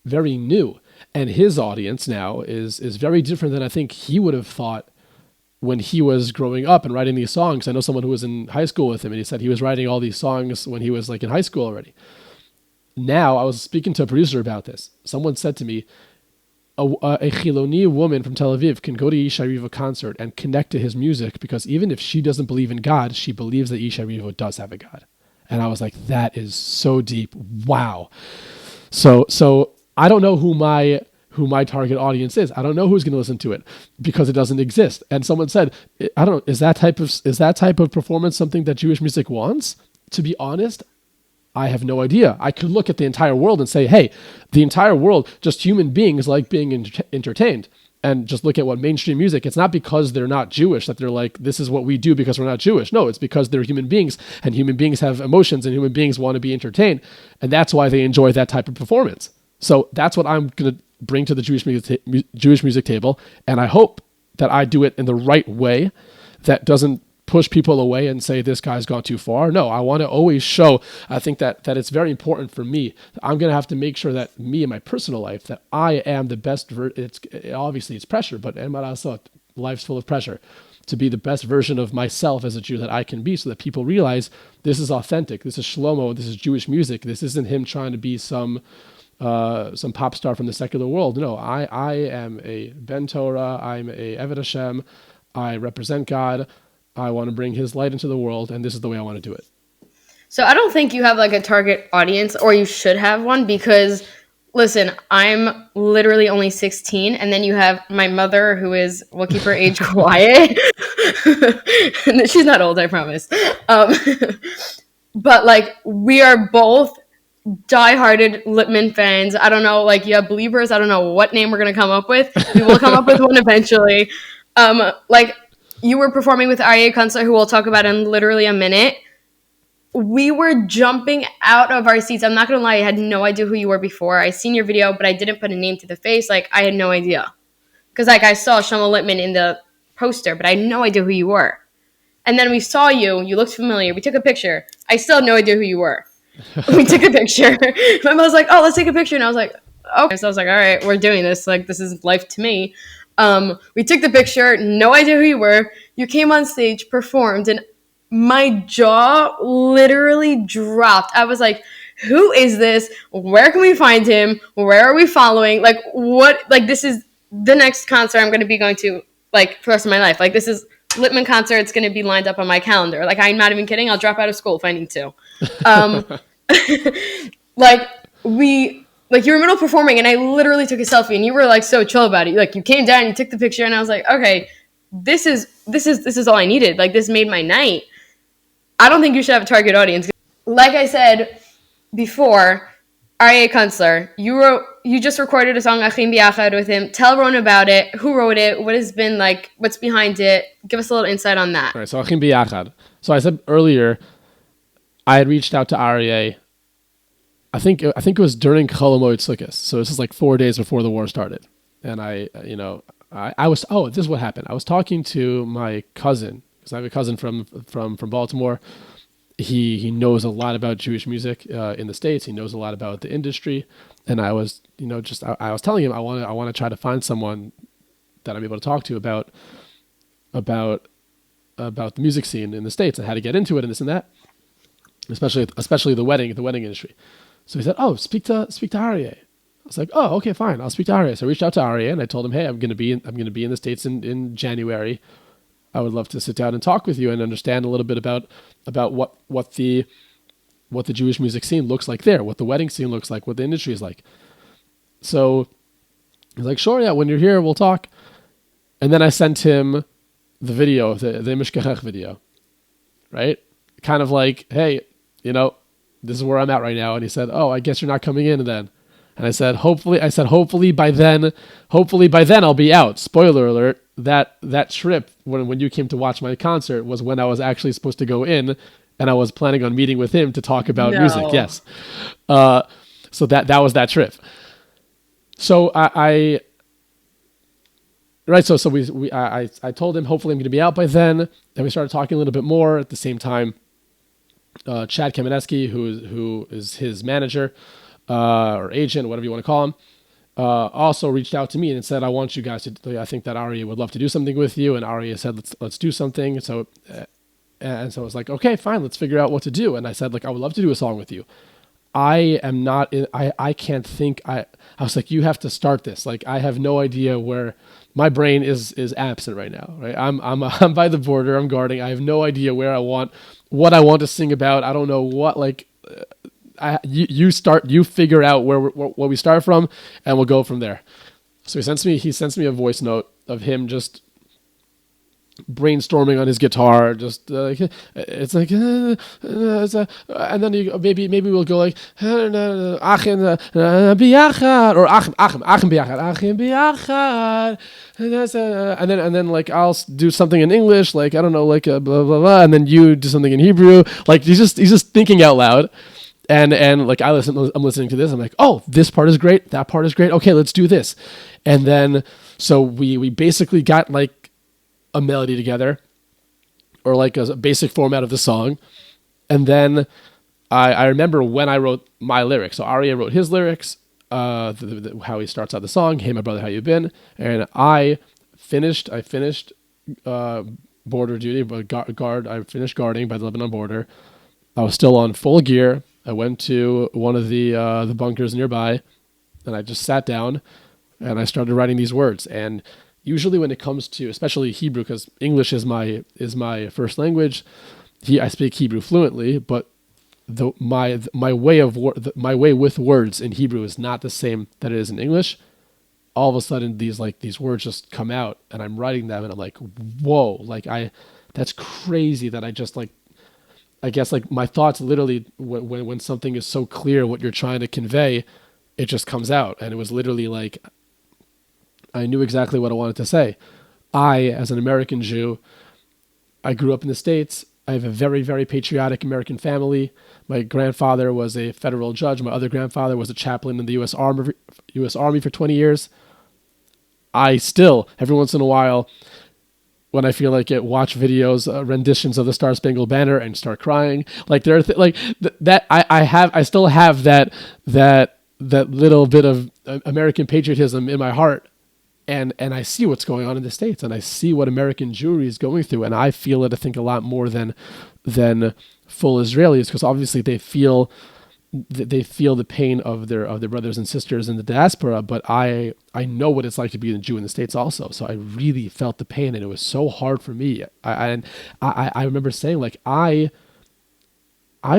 very new. And his audience now is very different than I think he would have thought when he was growing up and writing these songs. I know someone who was in high school with him, and he said he was writing all these songs when he was like in high school already. Now, I was speaking to a producer about this. Someone said to me, a Chiloni woman from Tel Aviv can go to Yishai Rivo concert and connect to his music, because even if she doesn't believe in God, she believes that Yishai Rivo does have a God. And I was like, that is so deep. Wow. So I don't know who my target audience is. I don't know who's going to listen to it, because it doesn't exist. And someone said, I don't know, is that type of performance something that Jewish music wants? To be honest, I have no idea. I could look at the entire world and say, hey, the entire world, just human beings like being entertained. And just look at what mainstream music, it's not because they're not Jewish that they're like, this is what we do because we're not Jewish. No, it's because they're human beings, and human beings have emotions, and human beings want to be entertained. And that's why they enjoy that type of performance. So that's what I'm going to bring to the Jewish music table. And I hope that I do it in the right way that doesn't push people away and say this guy's gone too far. No, I want to always show. I think that it's very important for me. I'm going to have to make sure that me in my personal life, that I am the best. Obviously it's pressure, but life's full of pressure to be the best version of myself as a Jew that I can be, so that people realize this is authentic. This is Shlomo. This is Jewish music. This isn't him trying to be some pop star from the secular world. No, I am a Ben Torah. I'm a Eved Hashem. I represent God. I want to bring his light into the world, and this is the way I want to do it. So I don't think you have like a target audience, or you should have one, because listen, I'm literally only 16, and then you have my mother, who is, we'll keep her age quiet. She's not old, I promise. But like, we are both dieharded Lipman fans. I don't know, like, you have believers. I don't know what name we're going to come up with. We will come up with one eventually. Like, you were performing with Aryeh Kunstler, who we'll talk about in literally a minute. We were jumping out of our seats. I'm not going to lie. I had no idea who you were before. I seen your video, but I didn't put a name to the face. Like, I had no idea. Because, like, I saw Shlomo Lipman in the poster, but I had no idea who you were. And then we saw you. You looked familiar. We took a picture. I still had no idea who you were. We took a picture. My mom was like, oh, let's take a picture. And I was like, okay. So I was like, all right, we're doing this. Like, this is life to me. We took the picture, no idea who you were. You came on stage, performed, and my jaw literally dropped. I was like, who is this? Where can we find him? Where are we following? Like, what? Like, this is the next concert I'm going to be going to, like, for the rest of my life. Like, this is Lipman concert. It's going to be lined up on my calendar. Like, I'm not even kidding. I'll drop out of school if I need to. Like, you were in the middle of performing, and I literally took a selfie, and you were, like, so chill about it. Like, you came down, you took the picture, and I was like, okay, this is all I needed. Like, this made my night. I don't think you should have a target audience. Like I said before, Aryeh Kunstler, you just recorded a song, Achim Biachad, with him. Tell everyone about it. Who wrote it? What has been, like, what's behind it? Give us a little insight on that. All right, so Achim Biachad. So I said earlier, I had reached out to Aryeh. I think it was during Chol Hamoed Sukkos, so this is like 4 days before the war started, and I was this is what happened. I was talking to my cousin, because I have a cousin from Baltimore. He knows a lot about Jewish music in the States. He knows a lot about the industry, and I was I was telling him I want to try to find someone that I'm able to talk to about the music scene in the States and how to get into it and this and that, especially the wedding industry. So he said, "Oh, speak to Aryeh." I was like, "Oh, okay, fine. I'll speak to Aryeh." So I reached out to Aryeh and I told him, "Hey, I'm going to be in the States in January. I would love to sit down and talk with you and understand a little bit about what the Jewish music scene looks like there, what the wedding scene looks like, what the industry is like." So he's like, "Sure, yeah. When you're here, we'll talk." And then I sent him the video, the Mishkachech video, right? Kind of like, "Hey, this is where I'm at right now." And he said, "Oh, I guess you're not coming in then." And I said, hopefully by then I'll be out. Spoiler alert, that trip when you came to watch my concert was when I was actually supposed to go in, and I was planning on meeting with him to talk about music. Yes. So that was that trip. So I told him hopefully I'm going to be out by then. Then we started talking a little bit more. At the same time, Chad Kamenetsky, who is his manager or agent, whatever you want to call him, also reached out to me and said, "I want you guys to. I think that Aryeh would love to do something with you." And Aryeh said, "Let's do something." So I was like, "Okay, fine. Let's figure out what to do." And I said, "I would love to do a song with you. I am not. I can't think. I was like, you have to start this. Like, I have no idea where my brain is absent right now. Right? I'm by the border. I'm guarding. I have no idea what I want to sing about. I don't know what you figure out where we start from, and we'll go from there." So he sends me a voice note of him just brainstorming on his guitar, just it's like, and then maybe we'll go like Achim biyachad, or Achim biyachad, and then like I'll do something in English, like I don't know, like blah blah blah, and then you do something in Hebrew, like he's just thinking out loud. And like I'm listening to this, I'm like, oh, this part is great, that part is great, okay, let's do this. And then so we basically got like a melody together, or like a basic format of the song. And then I remember when I wrote my lyrics. So Aryeh wrote his lyrics, how he starts out the song, "Hey my brother, how you been?" And I finished border duty, but I finished guarding by the Lebanon border. I was still on full gear. I went to one of the bunkers nearby, and I just sat down, and I started writing these words. And usually, when it comes to, especially Hebrew, because English is my first language, I speak Hebrew fluently, but my way with words in Hebrew is not the same that it is in English. All of a sudden, these words just come out, and I'm writing them, and I'm like, whoa, that's crazy that I just like. I guess like my thoughts literally when something is so clear what you're trying to convey, it just comes out. And it was literally like, I knew exactly what I wanted to say. I, as an American Jew, I grew up in the States. I have a very, very patriotic American family. My grandfather was a federal judge. My other grandfather was a chaplain in the U.S. Army for 20 years. I still, every once in a while, when I feel like it, watch videos, renditions of the Star Spangled Banner and start crying. Like there are that I still have that little bit of American patriotism in my heart, and I see what's going on in the States, and I see what American Jewry is going through, and I feel it, I think, a lot more than full Israelis, because obviously they feel the pain of their brothers and sisters in the diaspora, but I know what it's like to be a Jew in the States also. So I really felt the pain, and it was so hard for me. I remember saying, like, I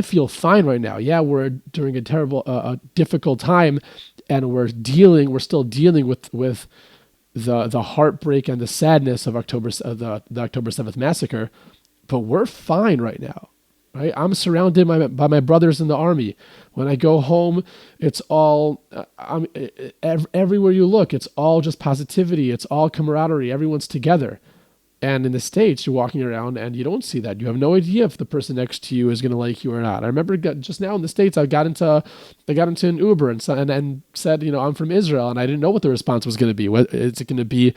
feel fine right now. Yeah, we're during a terrible, difficult time, and we're still dealing with the heartbreak and the sadness of the October 7th massacre, but we're fine right now. Right? I'm surrounded by my brothers in the army. When I go home, it's all, everywhere you look, it's all just positivity. It's all camaraderie. Everyone's together. And in the States, you're walking around and you don't see that. You have no idea if the person next to you is going to like you or not. I remember just now in the States, I got into an Uber and said, I'm from Israel, and I didn't know what the response was going to be. Is it going to be,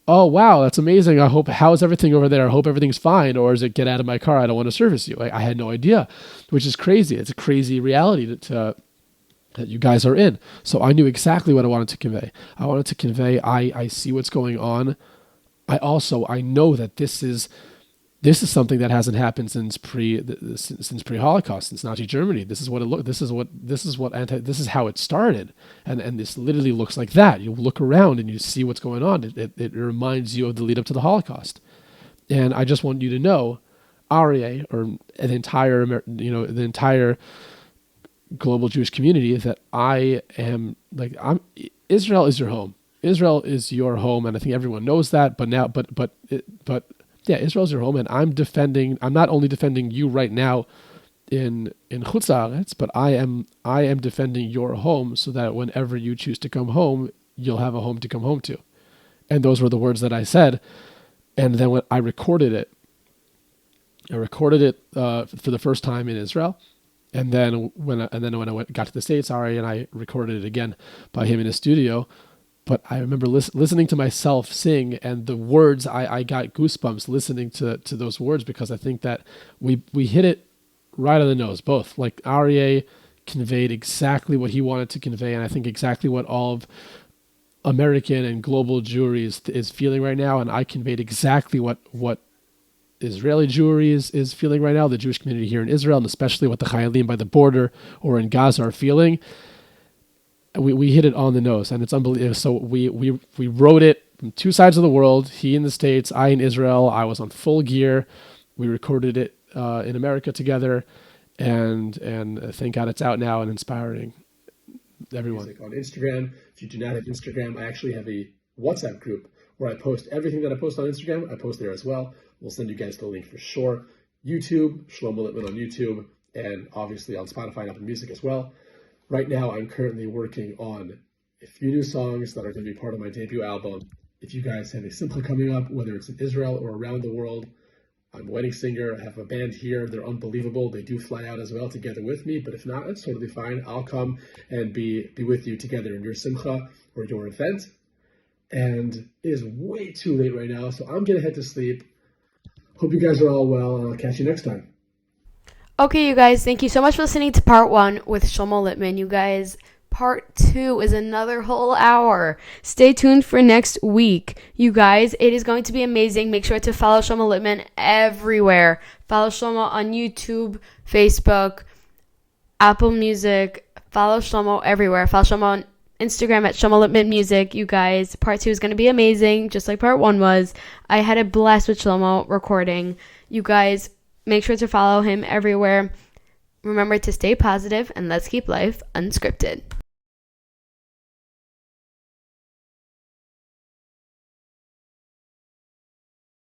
oh, wow, that's amazing. How's everything over there? I hope everything's fine. Or is it, get out of my car, I don't want to service you? I had no idea, which is crazy. It's a crazy reality that you guys are in. So I knew exactly what I wanted to convey. I wanted to convey, I see what's going on. I know that this is something that hasn't happened since pre-Holocaust, since Nazi Germany. This is what it looked. This is how it started, and this literally looks like that. You look around and you see what's going on. It reminds you of the lead up to the Holocaust, and I just want you to know, Aryeh, or the entire global Jewish community, that Israel is your home. Israel is your home, and I think everyone knows that. But yeah, Israel's your home, and I'm not only defending you right now in Chutz La'aretz, but I am defending your home, so that whenever you choose to come home, you'll have a home to come home to. And those were the words that I said. And then when I recorded it for the first time in Israel. And then when I got to the States, Aryeh and I recorded it again by him in his studio. But I remember listening to myself sing, and the words, I got goosebumps listening to those words, because I think that we hit it right on the nose, both. Like, Aryeh conveyed exactly what he wanted to convey, and I think exactly what all of American and global Jewry is feeling right now, and I conveyed exactly what Israeli Jewry is feeling right now, the Jewish community here in Israel, and especially what the Chayalim by the border or in Gaza are feeling. We hit it on the nose, and it's unbelievable. So we wrote it from two sides of the world. He in the States, I in Israel. I was on full gear. We recorded it in America together, and thank God it's out now and inspiring everyone. On Instagram, if you do not have Instagram, I actually have a WhatsApp group where I post everything that I post on Instagram. I post there as well. We'll send you guys the link for sure. YouTube, Shlomo Lipman on YouTube, and obviously on Spotify and Apple Music as well. Right now, I'm currently working on a few new songs that are going to be part of my debut album. If you guys have a simcha coming up, whether it's in Israel or around the world, I'm a wedding singer. I have a band here. They're unbelievable. They do fly out as well together with me. But if not, it's totally fine. I'll come and be with you together in your simcha or your event. And it is way too late right now, so I'm going to head to sleep. Hope you guys are all well, and I'll catch you next time. Okay, you guys, thank you so much for listening to part 1 with Shlomo Lipman. You guys, part 2 is another whole hour. Stay tuned for next week. You guys, it is going to be amazing. Make sure to follow Shlomo Lipman everywhere. Follow Shlomo on YouTube, Facebook, Apple Music. Follow Shlomo everywhere. Follow Shlomo on Instagram at Shlomo Lipman Music. You guys, part 2 is going to be amazing, just like part 1 was. I had a blast with Shlomo recording. You guys, make sure to follow him everywhere. Remember to stay positive and let's keep life unscripted.